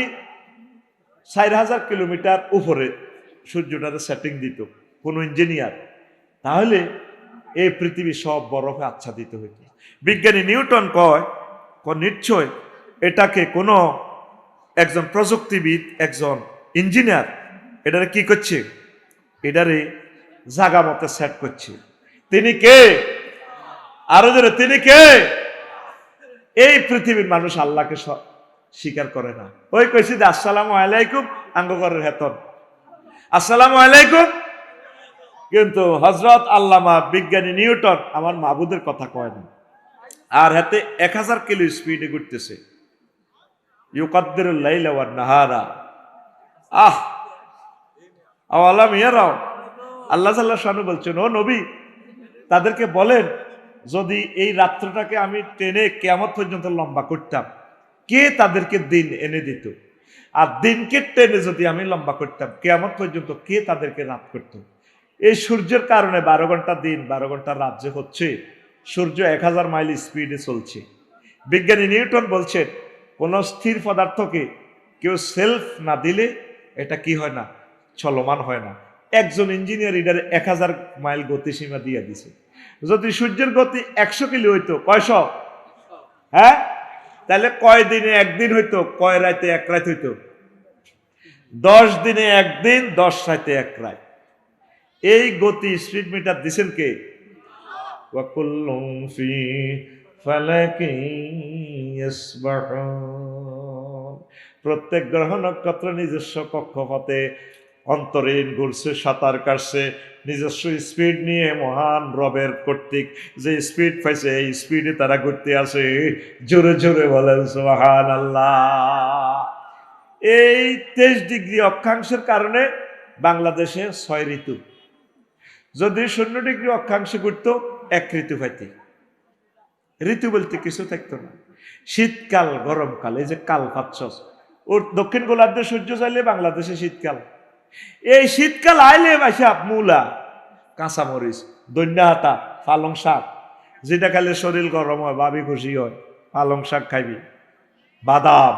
4,000 কিলোমিটার উপরে সূর্যটারে সেটিং দিত কোন ইঞ্জিনিয়ার, তাহলে এই পৃথিবী সব বরফে আচ্ছাদিত হইত। বিজ্ঞানী নিউটন কয় নিশ্চয় এটাকে কোনো একজন প্রযুক্তিবিদ, একজন ইঞ্জিনিয়ার এটারে কি করছে, এটারে জাগা মতে সেট করছে। তিনি কে? আরো জোরে, তিনি কে? এই পৃথিবীর মানুষ আল্লাহকে স্বীকার করে না। ওই কইছি যে আসসালামু আলাইকুম আঙ্গকরের হেতন, আসসালামু আলাইকুম, কিন্তু হযরত আল্লামা বিজ্ঞানী নিউটন আমার মাবুদের কথা কয় না। আর হাতে 1000 কিলো স্পিডে ঘুরতেছে। ইউকাদ্দিরুল লাইলা ওয়ান নাহারা। আওয়ালাম ইয়ারাও, আল্লাহ সাল্লাল্লাহু আলাইহি বলছেন, ও নবী তাদেরকে বলেন, যদি এই রাত্রটাকে আমি টেনে কিয়ামত পর্যন্ত লম্বা করতাম, কে তাদেরকে দিন এনে দিত? আর দিনকে টেনে যদি আমি লম্বা করতাম, কিয়ামত পর্যন্ত কে তাদেরকে রাত করত? এই সূর্যের কারণে 12 ঘন্টা দিন 12 ঘন্টা রাত যে হচ্ছে, সূর্য 1000 মাইল স্পিডে চলছে। বিজ্ঞানী নিউটন বলছেন, কোন স্থির পদার্থকে কেউ সেলফ না দিলে এটা কি হয় না, চলমান হয় না। একজন ইঞ্জিনিয়ার এটার 1000 মাইল গতিসীমা দিয়ে দিছে। যদি সূর্যের গতি 100 কিলো হইতো, কয়শো? হ্যাঁ, তাহলে কয় দিনে একদিন হইতো, কয় রাতে এক রাত হইতো? 10 দিনে একদিন, 10 রাতে এক রাত। এই গতি স্পিড মিটার দিছেন কে? ওয়াকুল্লুম ফি ফালাকি ইয়াসবাহুন। প্রত্যেক গ্রহ নক্ষত্র নিজস্ব কক্ষপথে অন্তরীণ ঘুরছে, সাঁতার কাটছে, নিজস্ব স্পিড নিয়ে মহান রবের কর্তৃক যে স্পিড পাইছে এই স্পিডে তারা ঘুরতে আসে। জোরে জোরে বলেন সুবহানাল্লাহ। এই 23 ডিগ্রি অক্ষাংশের কারণে বাংলাদেশে 6 ঋতু। যদি 0 ডিগ্রি অক্ষাংশে ঘুরতো 1 ঋতু পাইতে। ঋতু বলতে কিছু থাকতো না। শীতকাল, গরমকাল, এই যে কাল পাচ্ছস, ওর দক্ষিণ গোলার্ধে সূর্য চাইলে বাংলাদেশে শীতকাল। এই শীতকাল আইলে বাসা মূলা, কাঁচামরিচ, দৈন্যা হাতা, পালং শাক, যেটা খাইলে শরীর গরম হয়, ভাবি খুশি হয়, পালং শাক খাইবি। বাদাম,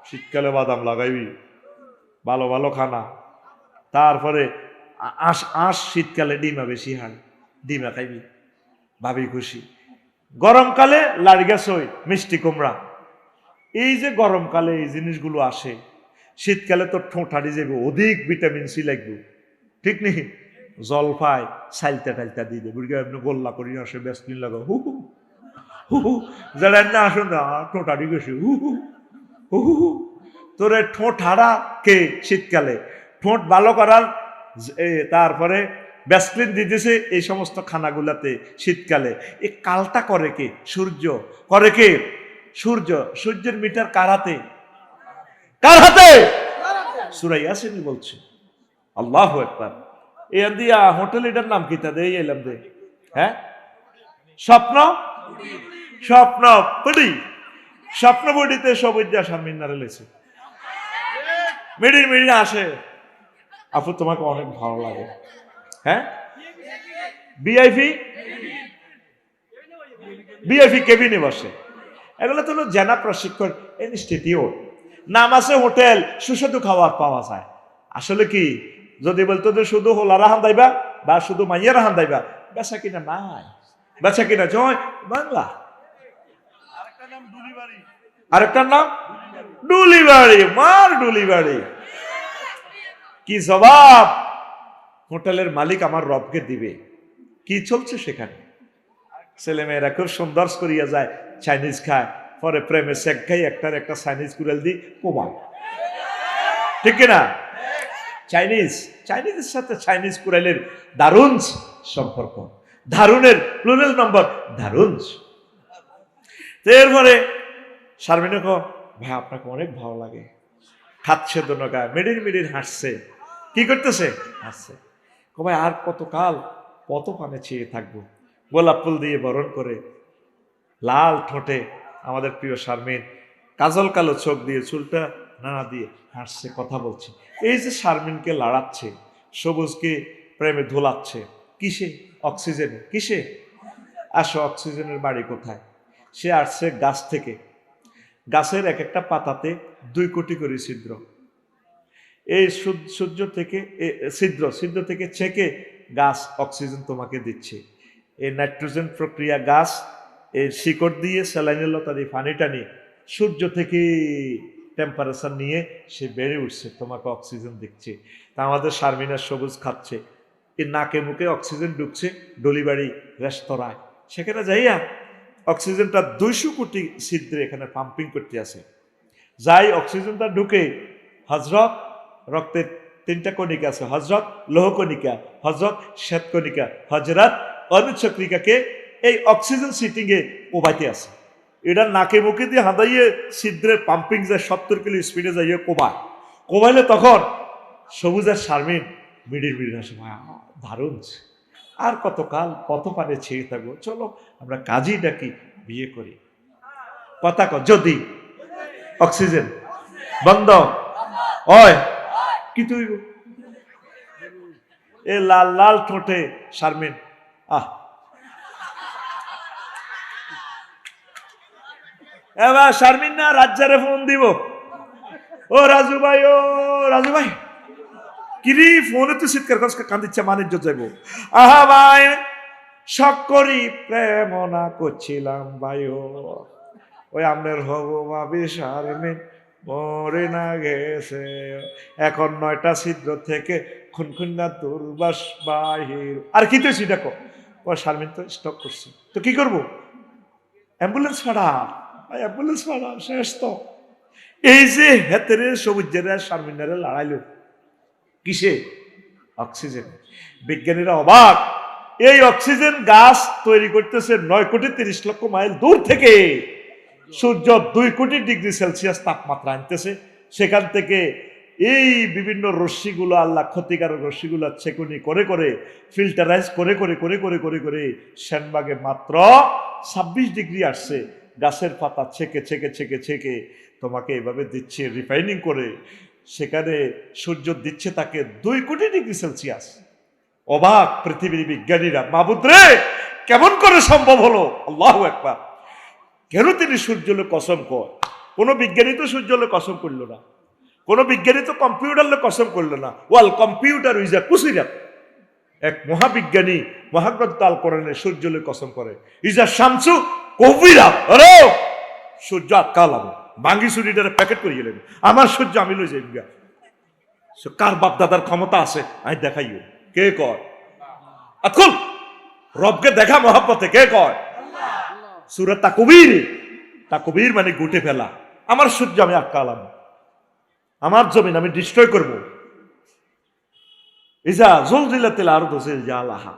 শীতকালে বাদাম লাগাইবি, ভালো ভালো খানা। তারপরে আঁশ আঁশ, শীতকালে ডিমা বেশি হান, ডিমা খাইবি, ভাবি খুশি। গরমকালে লাড়িগা সই, মিষ্টি কুমড়া। এই যে গরমকালে এই জিনিসগুলো আসে, শীতকালে তো ঠোঁটাড়ি যাবে, অধিক ভিটামিন সি লাগবে, ঠিক নেই? জলফাই সাইলতা টাইলতা দিয়ে দেবে, বুড়ি আপনি গোল্লা করি আসে, বেসলিন লাগা, হু হু হু হু, যারা না আসুন না ঠোঁটাড়ি গেছে, হু হু হু হু। তোরে ঠোঁট হারা কে শীতকালে, ঠোঁট ভালো করার তারপরে ব্যাসলিন দিতেছে এই সমস্ত খানাগুলাতে শীতকালে। এই কালটা করে কে? সূর্য করে কে? সূর্য। সূর্যের মিটার কার হাতে? কার হাতে? সূরা ইয়াসিন বলছে। আল্লাহু আকবার। এই দিয়া হোটেল, এটার নাম কি তা দেই এলাম দে, হ্যাঁ স্বপ্ন, স্বপ্ন বুড়ি, স্বপ্ন বুড়িতে সবুজ শারমিন নারে লেছে, মিডির মিডির আসে। আপু তোমাকে অনেক ভালো লাগে, হ্যাঁ ভিআইপি, ভিআইপি কেবিনে বসে। এগুলো তো জেনা প্রশিক্ষণ ইনস্টিটিউট, নাম আছে হোটেল, সুস্বাদু খাবার পাওয়া যায়। আসলে কি যদি বলতো যে শুধু হোলারা হান্দাইবা বা শুধু মাইয়ারা হান্দাইবা, বেচা কিনা নাই, বেচা কিনা জয় বাংলা। আরেকটার নাম ডুলিবাড়ি, মার ডুলিবাড়ি। কি জবাব হোটেলের মালিক আমার রবকে দিবে? কি চলছে সেখানে? ছেলেমেয়েরা খুব সুন্দর করিয়া যায়, চাইনিজ খায়, পরে প্রেমে শেখ খাই, একটার একটা চাইনিজ কুড়াল দি কোবাল, ঠিক কিনা? চাইনিজ, চাইনিজের সাথে চাইনিজ কুড়াইলের দারুণ সম্পর্ক, দারুণের প্লুরাল নম্বর দারুণ। এরপরে শারমিনে কো ভাই আপনাকে অনেক ভালো লাগে, খাচ্ছে দোনগা, মিডির মিডির হাসছে। কি করতেছে? হাসছে। কো ভাই আর কতকাল কত পানে চেয়ে থাকবো। গোলাপ ফুল দিয়ে বরণ করে, লাল ঠোঁটে আমাদের প্রিয় শারমিন, কাজল কালো চোখ দিয়ে, চুলটা নানা দিয়ে হাসছে, কথা বলছে। এই যে শারমিনকে লাড়াচ্ছে, সবুজকে প্রেমে ধোলাচ্ছে, কিসে? অক্সিজেনে। কিসে? আসো, অক্সিজেনের বাড়ি কোথায়? সে আসছে গাছ থেকে। গাছের এক একটা পাতাতে 2 কোটি করে ছিদ্র। এই সূর্য থেকে ছিদ্র থেকে ছেঁকে গাছ অক্সিজেন তোমাকে দিচ্ছে। এই নাইট্রোজেন প্রক্রিয়া গাছ এই শিকড় দিয়ে, স্যালাইনের লতা দিয়ে পানি টানি সূর্য থেকে টেম্পারেচার নিয়ে সে বেড়ে উঠছে, তোমাকে অক্সিজেন দিচ্ছে। তা আমাদের শারমিনার সবুজ খাচ্ছে, এর নাকে মুখে অক্সিজেন ঢুকছে ডলিবাড়ি রেস্তোরাঁয়। সেখানে যাইয়া অক্সিজেনটা 200 কোটি ছিদ্রে এখানে পাম্পিং করতে আছে। যাই অক্সিজেনটা ঢুকে, হজরত রক্তের 3টা কণিকা আছে, হজরত লৌহকণিকা, হজরত শ্বেতকণিকা, হজরত অনুচক্রিকাকে এই অক্সিজেন সিটিং এ কোবাইতে আছে। এটা নাকে মুখে দিয়ে হাঁদাইয়ে ছিদ্রে পাম্পিং যায়, 70 কিলো স্পিডে যাইয়ে কোবাইলে তখন সবুজের শারমিন মিডির মিডির আসে, দারুণ, আর কতকাল কত পারে ছেড়ে থাকবো, চলো আমরা কাজী ডাকি, বিয়ে করি। কথা যদি অক্সিজেন বন্ধ হয় কি তুই? এ লাল লাল ঠোঁটে শারমিন, এবার শারমিন না রাজ্জারে ফোন দিব, ও রাজু ভাই, ও রাজু ভাই, কিরি ফোনে তো শীতকার কান্দিচ্ছে, মানিজ্য যাইব। আহা ভাই, শখ করি প্রেম না করছিলাম ভাই, ওই আমনের হব ভাবি শারমিন মরে না গেছে, এখন 9টা ছিদ্র থেকে খুনখুন্না দুর্বাস বাহির। আর কি তো সেটা কো শারমিন তো স্টক করছে, তো কি করবো? অ্যাম্বুলেন্স ভাড়া, অ্যাম্বুলেন্স ভাড়া শেষ তো। এই যে হেতেরে সবুজেরা শারমিনারে লড়াইলো কিসে? অক্সিজেন। বিজ্ঞানীরা অবাক, এই অক্সিজেন গাছ তৈরি করতেছে 9 কোটি 30 লক্ষ মাইল দূর থেকে। সূর্য 2 কোটি ডিগ্রি সেলসিয়াস তাপমাত্রা আনতেছে, সেখান থেকে এই বিভিন্ন রশ্মিগুলো, আল্লাহ ক্ষতিকারক রশ্মিগুলো ছেকুনি করে করে, ফিল্টারাইজ করে করে করে করে করে করে সেনবাগে মাত্র 26 ডিগ্রি আসছে। গাছের পাতা ছেকে ছেকে ছেকে ছেকে তোমাকে এভাবে দিচ্ছে, রিফাইনিং করে, সেখানে সূর্য দিচ্ছে তাকে 2 কোটি ডিগ্রি সেলসিয়াস। অবাক পৃথিবীর বিজ্ঞানীরা, মাবুদ রে কেমন করে সম্ভব হলো? আল্লাহু আকবার। কেন তিনি সূর্যলে কসম কয়, কোনো বিজ্ঞানী তো সূর্যলে কসম করলো না, কোনো বিজ্ঞানী তো কম্পিউটারলে কসম করলো না। ওয়াল কম্পিউটার ইজ আ কুসিরাত, এক মহাবিজ্ঞানী মহাগ্রন্থ আল কোরআনে সূর্যলে কসম করে, ইজ আ শামসু কবিরা, আরে সূর্য আটকালাম বাঙ্গি চুরিটারে প্যাকেট করে গেলেন, আমার সূর্য আমি লই যাই গা। কার বাপ দাদার ক্ষমতা আছে আমি দেখাইও, কে কয়? আতকুল রবকে দেখা মহাব্বতে, কে কয়? সূরা তাকবীর, তাকবীর মানে গুটে ফেলা। আমার সূর্য আমি আটকালাম, আমার জমিন আমি ডিস্ট্রয় করব। ইজা জলজিলাতিল আরদু জিলজালাহা,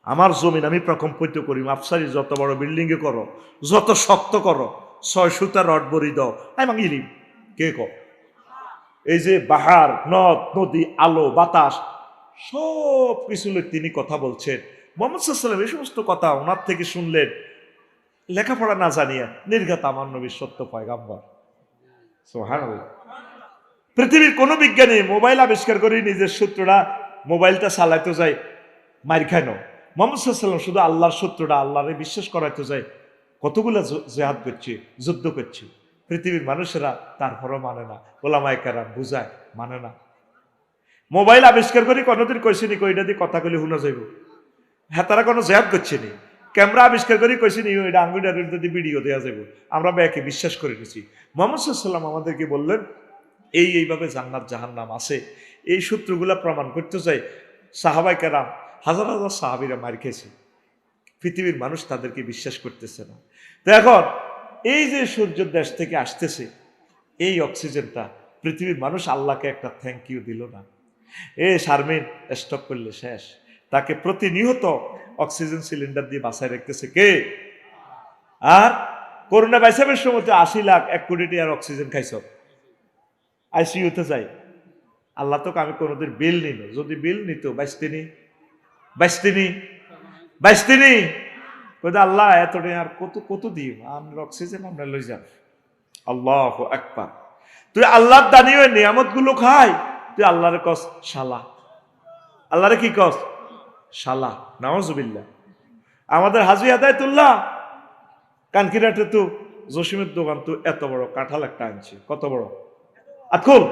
আমার জমিন আমি প্রকম্পিত করি। আফসারি যত বড় বিল্ডিং এ করো, যত শক্ত করো, 6 সুতা রড বরি দাও, আমি মাঙ্গিলিম, কে কয়? এই যে বাহার, নদ নদী, আলো বাতাস সব কিছু তিনি কথা বলছেন। মুহাম্মদ সাল্লাল্লাহু আলাইহি ওয়াসাল্লাম এই সমস্ত কথা ওনার থেকে শুনলেন লেখাপড়া না জানিয়ে, নির্ঘাত আমার নবীর সত্য পয়গাম্বর। সুবহানাল্লাহ। পৃথিবীর কোন বিজ্ঞানী মোবাইল আবিষ্কার করে নিজের সূত্রটা মোবাইলটা চালাইতে যায় মার খায় না। মুহাম্মদ সাল্লাল্লাহু আলাইহি ওয়াসাল্লাম শুধু আল্লাহর সূত্রটা, আল্লাহরে বিশ্বাস করাইতে যায়, কতগুলো জিহাদ করছে, যুদ্ধ করছে। পৃথিবীর মানুষেরা তারপরও মানে না, ওলামায়ে কেরাম বুঝায়, মানে না। মোবাইল আবিষ্কার করি কোনোদিন কইছিনি কইটা দিয়ে কথা কইলে হুনা যাইব, হ্যাঁ তারা কোনো জিহাদ করছে নি। ক্যামেরা আবিষ্কার করি কইছিনি ওইটা আঙ্গুটার যদি ভিডিও দেওয়া যাইব, আমরা ব্যাকে বিশ্বাস করে নিছি। মুহাম্মদ সাল্লাল্লাহু আলাইহি ওয়াসাল্লাম আমাদেরকে বললেন এইভাবে জান্নাত জাহান্নাম আছে, এই সূত্রগুলা প্রমাণ করতে চাই। সাহাবায়ে কেরাম হাজার হাজার সাহাবীরা মার খেয়েছে, পৃথিবীর মানুষ তাদেরকে বিশ্বাস করতেছে না। তো এখন এই যে সূর্যের দেশ থেকে আসতেছে এই অক্সিজেনটা, পৃথিবীর মানুষ আল্লাহকে একটা থ্যাংক ইউ দিল না। শারমিন স্টপ করলে শেষ, তাকে প্রতিনিয়ত অক্সিজেন সিলিন্ডার দিয়ে বাঁচায় রাখতেছে কে? আর করোনা ভাইরাসের সময় 80 লাখ 1 কোটি টাকার অক্সিজেন খাইছ, আইসিইউতে যাই। আল্লাহ তো আমি কোনোদিন বিল নিল, যদি বিল নিত বাইস্তিনি আল্লাহ এত আর কত কত দিই আমরা অক্সিজেন আমরা লই যান। আল্লাহু আকবার। তুই আল্লাহর দানি ওই নিয়ামত গুলো খাই, তুই আল্লাহরে কস শালা, আল্লাহরে কি কস? শালা। নাউজুবিল্লাহ। আমাদের হাজী হেদায়েতুল্লাহ কানকিরাটে তো জসিমের দোকান তো এত বড় কাঁঠাল একটা আনছে, কত বড় আতকুল,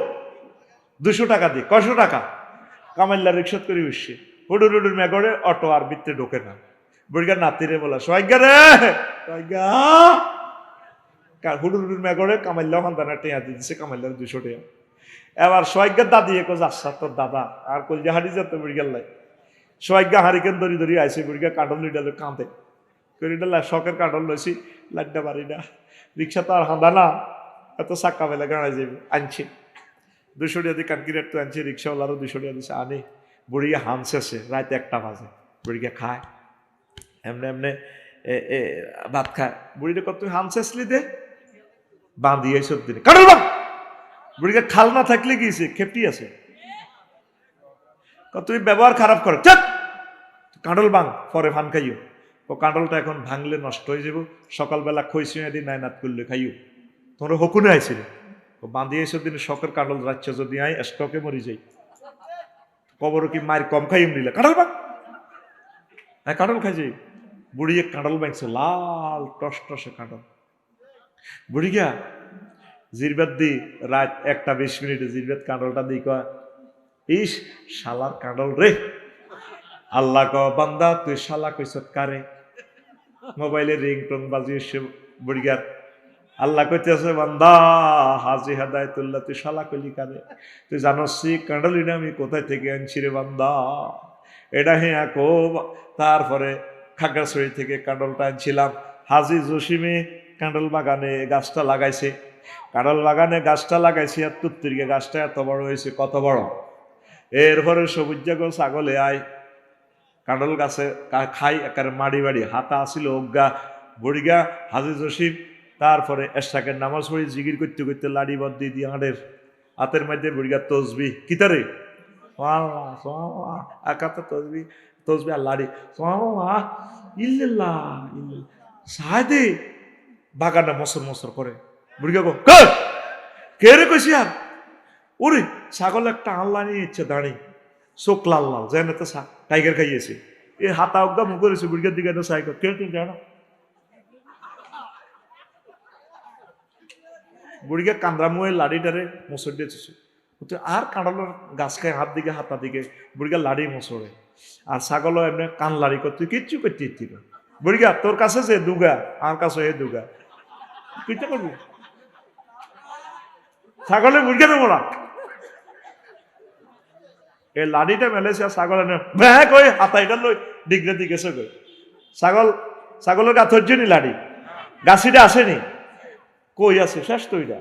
200 টাকা দিয়ে, কয়শো টাকা কামাইল্লা রিক্সাত করে উঠছে, হুডুর মেঘরে অটো আর বৃত্তে ঢোকে না। বুড়িগার নাতিরে বলা সোয়াইগা রে সোয়াইগা, হুডুর মেঘরে কামাইল্লা হান্দানা টেয়া দিচ্ছে, কামাইল্লার 200 টাকা। এবার সোয়াইগার দাদি এক আচ্ছা তোর দাদা আর কলজা হাঁড়ি যেত বুড়িগার লাই। সোয়াইগা হারিকেন ধরি আইসে, বুড়িগা কাঁটল লিডালে কাঁদে করিডাল শখের কাঁটল লইছি, লাড্ডা বাড়ি না, রিক্সা তো আর হাঁদা না, এত চাক্কা বেলা গাড়াই যাবে। আনছি 200 টাকা দিয়ে কানকিরাট তো আনছি, রিক্সাওয়ালারও 200 টাকা দিচ্ছে, আনি। বুড়িয়া হামসেছে, রাত 1টা বাজে, বুড়িয়া খায় এমনি ভাত খায়। বুড়িটা কত তুই হামসেসলি দে বাঁধিয়ে সব দিনে কাটল বাং। বুড়িকে খাল না থাকলে গিয়েছে খেপটি আছে, তুই ব্যবহার খারাপ কর, চল কাঁডল বাং, পরে ফান খাইও। ও কাঁডলটা এখন ভাঙলে নষ্ট হয়ে যাব, সকালবেলা খইসিয়া দিন নাইনাত করলে খাইও। তোমরা হকুনে আইছিল ও বাঁধিয়ে এসব দিনে শখের কাঁডল যাচ্ছে, যদি আই স্টকে মরি যাই, কবর কি মায়ের কম খাইম নিলে কাঁডল বাং, হ্যাঁ কাঁডল খাই যাই। বুড়িয়ে কাঁডল বাংছে, লাল টস টসে কাঁডল। বুড়িগা জিরবাদ দি রাত 1:20 জিরবাদ কাঁডলটা দিই কয়, ইস শালার কাঁডল রে। আল্লাহ ক বান্দা তুই শালা কইছত কারে? মোবাইলে রিংটোন বাজিয়েছে বুড়িগার। আল্লাহ কইতেছে বান্দা হাজী হেদায়েতুল্লাহ তুই শালা কইলি কারে? তুই জানোস কাঁডলিনা আমি কোথায় থেকে আনছি রে বান্দা? এটা হ্যাঁ কো। তারপরে খাগড়াছড়ি থেকে কাঁডলটা আনছিলাম। হাজী জসিমে কাঁডল বাগানে গাছটা লাগাইছে, কাঁডল বাগানে গাছটা লাগাইছে আর তুত্তিরকে গাছটা এত বড় হয়েছে, কত বড়। এরপরে সবুজ ছাগলে আয় কাঁডল গাছে খাই, একেবারে মাড়ি বাড়ি হাতা আসিল অজ্ঞা। বুড়িগা হাজী জসিম তারপরে এশাকের নামাজ পড়ি জিগির করতে করতে লাড়ি বদ্দি দিয়ে হাতের মধ্যে বুড়িগা তসবি কিতারে একাতে তসবি তসবি আর লাড়ি ইল্লাল্লাহ সাহায্যে বাগানে মসর মসর করে। বুড়িগা গো কে রে কইছি আর ওরে ছাগল একটা আল্লাহ নিয়ে ইচ্ছে দাঁড়ি, চোখ লাল লাল যেন তো টাইগার খাইয়েছে। এ হাতা অজ্ঞা মুখ করেছে, বুড়িগার দিকে সাইকেল কেউ তুমি জানো। বুড়িকে কান্দ্রামুয়ে লাড়িটারে মোচড় দিয়েছে আর কাঁড়ালোর গাছ খায় হাত দিকে হাতা দিকে বুড়িকে লাড়ি মোচড়ে আর ছাগলও এমনি কান লাড়ি করতে কিচ্ছু করতে ইচ্ছি না বুড়িগা তোর কাছে যে দুগা আমার কাছে এ দুগা কিচ্ছু করবি ছাগলে বুড়িকে দেবো না এই লাড়িটা মেলেছে আর ছাগল ভ্যাঁ কই হাতাইটা লই ডিগরে দিকেছে কই ছাগলের গা ধৈর্য নি লাড়ি গাছিটা আসেনি কই আছে শেষ তো এটা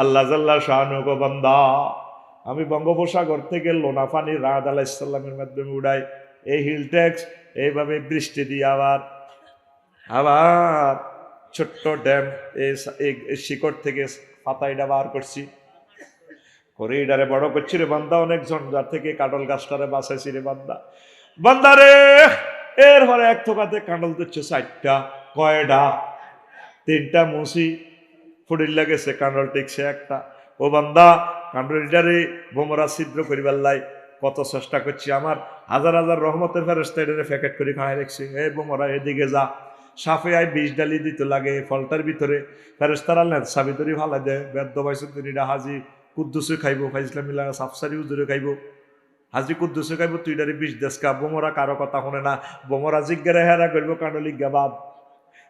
আল্লাহ জাল্লাহ শাহানু গো বান্দা আমি বঙ্গোপসাগর থেকে লোনা পানি রাত আলাইহিস সালামের মাধ্যমে উড়াই এই হিল ট্যাক্স এইভাবে বৃষ্টি দিয়ে আবার ছোট্ট ড্যাম এই শিকড় থেকে পাতাইটা বার করছি করে এটারে বড় করছি রে বান্দা অনেক ঝঞ্ঝার থেকে কাঁঠাল গাছটারে বাঁচাইছি রে বান্দা রে এরপরে এক থোকাতে কাঁঠাল দিচ্ছে 4টা কয়ডা 3টা মুসি ফুটির লাগেছে কাঁঠাল টিকছে একটা ও বান্দা কাঁঠালটারে বোমরা ছিদ্র করিবার লাই কত চেষ্টা করছি আমার হাজার হাজার রহমতের ফেরেশতা এটারে প্যাকেট করে খাড়াই রাখছি এ বোমরা এদিকে যা সাফে আয় 20 ডালি দিতে লাগে ফলটার ভিতরে ফেরেশতারা লেন্সা ভিতরে ভালো দেয় বেদ্য বাইসুন তিনি হাজি কুদ্দুসে খাইব ফাইজলা মিলা সাফসারি উজুরে খাইব হাজি কুদ্দুসে খাইব তুই ডারে 20 দেশকা বোমরা কারো কথা শুনে না বোমরা জিজ্ঞারে হেরা করবো কাঁডলি গাবাদ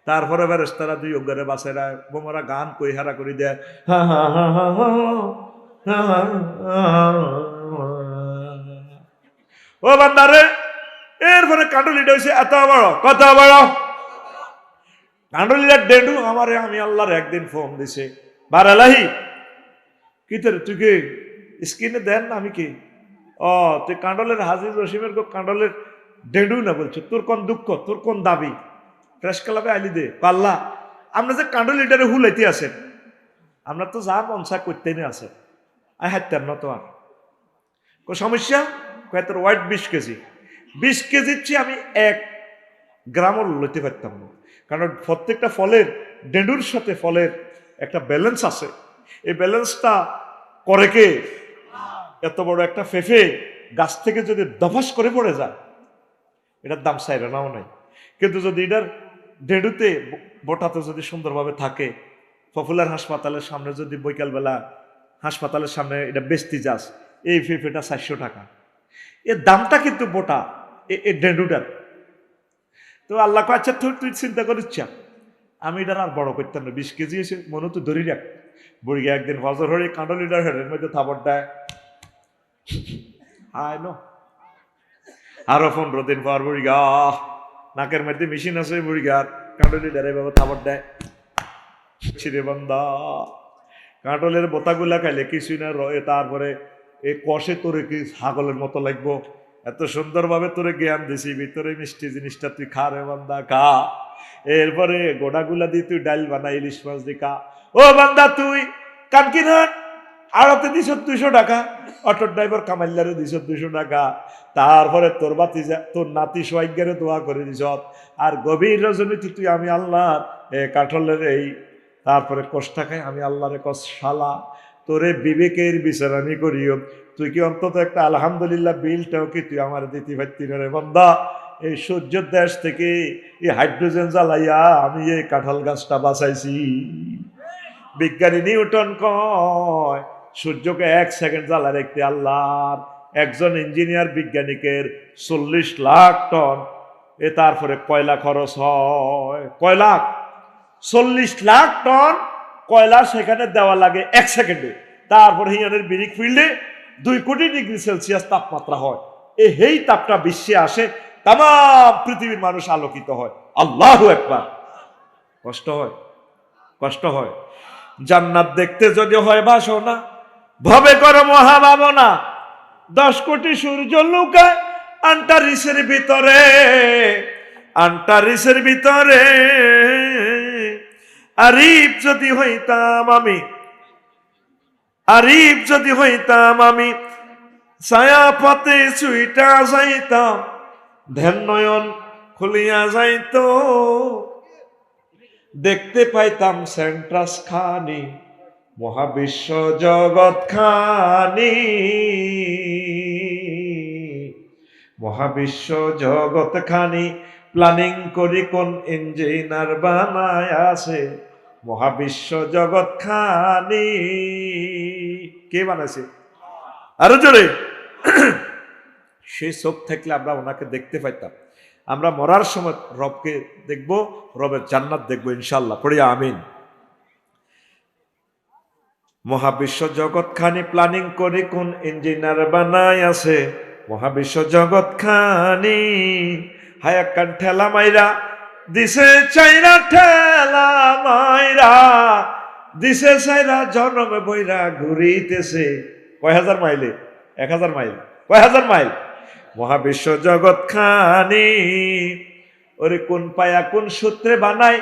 তারপরে ফেরেশতারা 2 অজ্ঞারে বাসেরা বোমরা গান কই হেরা করে দেয় ও বান্দারে এরপরে কাঁডলিটা হয়েছে এত বড় কত বড় কাঁডলিটা ডেডু আমারে আমি আল্লাহর একদিন ফোন দিছে বারালাহি কিতরে তুই কে স্ক্রিনে দেন না আমি কি তুই কাঁডলের হাজির রসিমের কাঁডলের ডেডু না বলছো তোর কোন দুঃখ তোর কোন দাবি প্রেস ক্লাবে আইলি দে পাল্লা আমরা যে কাঁডল লিটারে হুলাইতে আছেন আমরা তো যা মনসা করতে না আছে আই হাতেন না তো আর সমস্যা তোর ওয়াইট 20 কেজি 20 কেজির চেয়ে আমি 1 গ্রামও লইতে পারতাম না কারণ প্রত্যেকটা ফলের ডেডুর সাথে ফলের একটা ব্যালেন্স আছে এই ব্যালেন্সটা করে কে এত বড় একটা ফেফে গাছ থেকে যদি দফাস করে পড়ে যায় এটার দাম চাইবে নাও নাই কিন্তু যদি এটার ডেডুতে বোটাতে যদি সুন্দরভাবে থাকে পপুলার হাসপাতালের সামনে যদি বৈকালবেলা হাসপাতালের সামনে এটা বেচতে যাস এই ফেফেটা 400 টাকা এর দামটা কিন্তু বোটা এই ডেডুটার তো আল্লাহ আচ্ছা তুই চিন্তা করিস আমি এটার আর বড় করতাম না 20 কেজি এসে মনে তো ধরি রাখ বুড়িকে একদিন ফজর হয়ে কাঁডল লিটার হেডের মধ্যে থাপড় দেয় আয় নো আরো 15 দিন পর বুড়িগা নাকের মধ্যে মেশিন আছে বুড়িগার কাঁডল লিটারে বাবা থাপড় দেয় ছিরে বান্দা কাঁটলের বোতাগুলা খাইলে কিছুই না রয়ে তারপরে এই কষে তোরে কি ছাগলের মতো লাগবো এত সুন্দরভাবে তোরে জ্ঞান দিছি ভিতরে মিষ্টি জিনিসটা তুই খা রে বান্দা খা এরপরে গোড়াগুলা দিয়ে তুই ডাইল বানা ইলিশ মাছ দিয়ে খা ও বান্দা তুই কানকিনা আড়তে দিছ 200 টাকা অটোর ড্রাইভার কামাইলারে দিছ 200 টাকা তারপরে তোর বাতি তোর নাতি সোয়াইগারে দোয়া করে দিছ আর গভীর রজনীতে তুই আমি আল্লাহ কাঠলের এই তারপরে কষ্ট খাই আমি আল্লাহরে কষ্ট শালা তোরে বিবেকের বিচার আমি করিও তুই কি অন্তত একটা আলহামদুলিল্লাহ বিলটাও কি তুই আমার দিতে পারতি না রে বান্দা এই সূর্যের দেশ থেকে এই হাইড্রোজেন জ্বালাইয়া আমি এই কাঁঠাল গাছটা বাঁচাইছি বিজ্ঞানী নিউটন কয় সূর্যকে 1 সেকেন্ড জ্বালা রাখতে আল্লাহর একজন ইঞ্জিনিয়ার বিজ্ঞানিকের 40 লাখ টন তারপরে কয়লা খরচ হয় কয় লাখ 40 লাখ টন কয়লা সেখানে দেওয়া লাগে 1 সেকেন্ডে তারপরে হিয়ানের বিরিক ফিল্ডে 2 কোটি ডিগ্রি সেলসিয়াস তাপমাত্রা হয় এই তাপটা বিশ্বে আসে তাম পৃথিবীর মানুষ আলোকিত হয় আল্লাহু আকবার কষ্ট হয় জান্নাত দেখতে যদি হয় বাসনা ভবে করো মহাভাবনা 10 কোটি সূর্য লুকায় আন্টারিসের ভিতরে আরিফ যদি হইতাম আমি ছায়া পথে ছুইটা যাইতাম ধ্যান নয়ন খুলিয়া যাইত দেখতে পাইতাম সেন্ট্রাস খানি মহাবিশ্ব জগৎ খানি প্ল্যানিং করি কোন ইঞ্জিনিয়ার বানায় আছে মহাবিশ্ব জগৎ খানি। কে বানাইছে? আরো জোরে। সেই চোখ থাকলে আমরা ওনাকে দেখতে পাইতাম। আমরা মরার সময় রবকে দেখব, রবের জান্নাত দেখবো ইনশাল্লাহ। পড়ি আমিন। মহাবিশ্ব জগৎ খানি প্ল্যানিং করে কোন ইঞ্জিনিয়ার বানাই আছে। মহাবিশ্ব জগৎ খানি হায়াক্কান ঠেলা মাইরা দিছে চাইরা, ঠেলা মাইরা দিছে চাইরা, জনমে বইরা ঘুরিতেছে কয় হাজার মাইলে? 1000 মাইল। কয় হাজার মাইল? মহাবিশ্ব জগৎ খানি ওরে কোন পায়া কোন সূত্রে বানায়,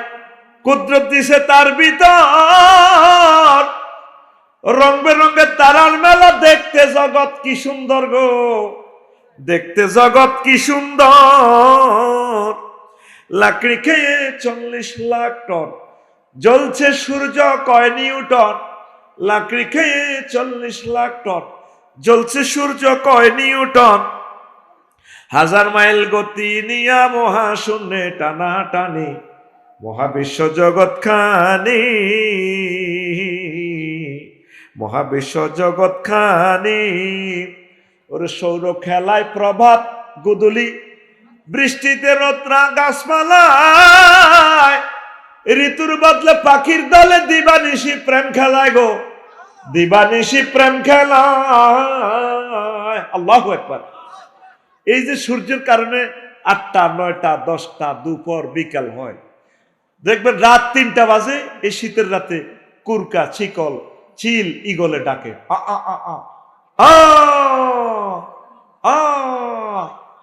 কুদরত দিছে তার ভিতর, রং বেরঙের তারার মেলা, দেখতে জগৎ কি সুন্দর গো, দেখতে জগৎ কি সুন্দর। লাকড়ি খেয়ে 40 লাখ টন, জ্বলছে সূর্য কয় নিউটন। লাকড়ি খেয়ে 40 লাখ টন, জ্বলছে সূর্য কয় নিউটন। 1000 মাইল গতি নিয়া মহাশূন্যে টানা টানি, মহাবিশ্ব জগৎ খানি, মহাবিশ্ব জগৎ খানি। ওরে সৌর খেলায় প্রভাত গুদুলি, বৃষ্টিতে রত্না গাছপালায়, ঋতুর বদলে পাখির দলে দিবানিশি প্রেম খেলায় গো, দিবানিশি প্রেম খেলায়। আল্লাহু আকবার। এই যে সূর্যের কারণে 8টা 9টা 10টা দুপুর বিকাল হয়, দেখবেন রাত 3টা বাজে এই শীতের রাতে কুরকা চিকল চিল ইগলে ডাকে, আ আ আ আ আ আ।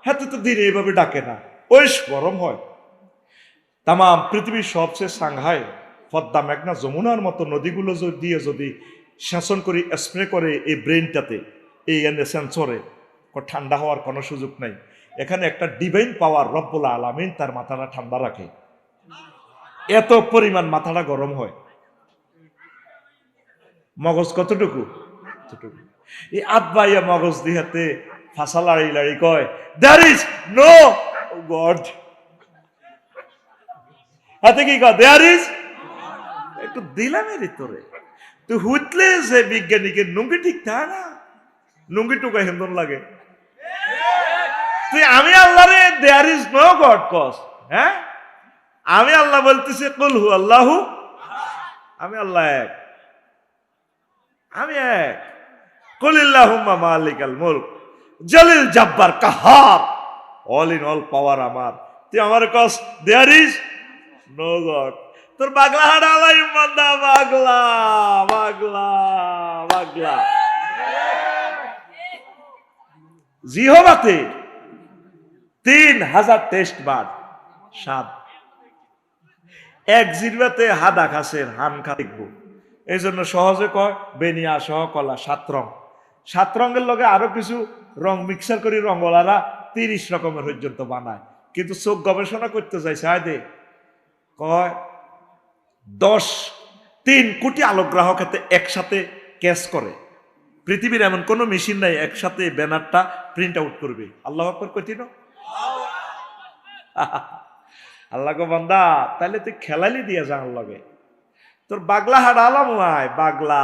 হাতে তো দিনে এভাবে ডাকে না, ওই গরম হয়। তাম পৃথিবীর সবচেয়ে সাংহাই পদ্মা মেঘনা যমুনার মতো নদীগুলো দিয়ে যদি শাসন করি, স্প্রে করে এই ব্রেনটাতে, এই সেন্সরে, ঠান্ডা হওয়ার কোনো সুযোগ নাই। এখানে একটা ডিভাইন পাওয়ার রব্বুল আলামিন তার মাথাটা ঠান্ডা রাখে, এত পরিমাণ মাথাটা গরম হয়। মগজ কতটুকু? এই আব্বাইয়া মগজ দিহাতে ফাঁসা লাড়ি লাড়ি কয়, দ্যার ইজ নো গড। হাতে কি কয়? There is. একটু দিলামের ভিতরে তুই হুইতলে যে বিজ্ঞানীকে নুঙ্গি ঠিক থাকে না, নুঙ্গি টুকা হেন্দন লাগে। তুই আমি আল্লাহ রে দেয়ার ইজ নো গড কস। হ্যাঁ, আমি আল্লাহ বলতেছি কুল হু আল্লাহু, আমি আল্লাহ এক, আমি এক। কুলিল্লাহুম্মা মালিকাল মুলক জলিল জাব্বার কাহার, অল ইন অল পাওয়ার আমার। তুই আমার কস দেয়ার ইজ নো গড। তোর বাগলা হাড় আলাই মান্দা, বাগলা বাগলা বাগলা। জিহবাতে 3000 টেস্ট বার স্বাদ, এক জিরবাতে হাদা খাসের হান খা দেখবো। এই জন্য সহজে কয় বেনিয়া সহ কলা 7 রং। 7 রঙের লগে আরো কিছু রং মিক্সার করি রঙওয়ালারা 30 রকমের পর্যন্ত বানায়। কিন্তু চোখ গবেষণা করতে চাইছে আয় কয় 3 কোটি আলোকগ্রাহক হাতে একসাথে ক্যাচ করে। পৃথিবীর এমন কোন মেশিন নাই একসাথে ব্যানারটা প্রিন্ট আউট করবে। আল্লাহু আকবার কইতিন। আল্লাহ গো বান্দা, তাহলে তুই খেলালি দিয়া যা আল্লাহকে। তোর বাগলা হাট আলাম নাই বাগলা,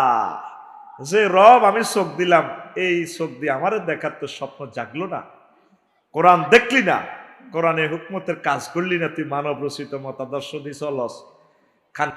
যে রব আমি চোখ দিলাম, এই চোখ দিয়ে আমার দেখার তো স্বপ্ন জাগলো না? কোরআন দেখলি না? কোরআনের হুকমতের কাজ করলি না? তুই মানব রচিত মতাদর্শ দিয়ে চলস খান।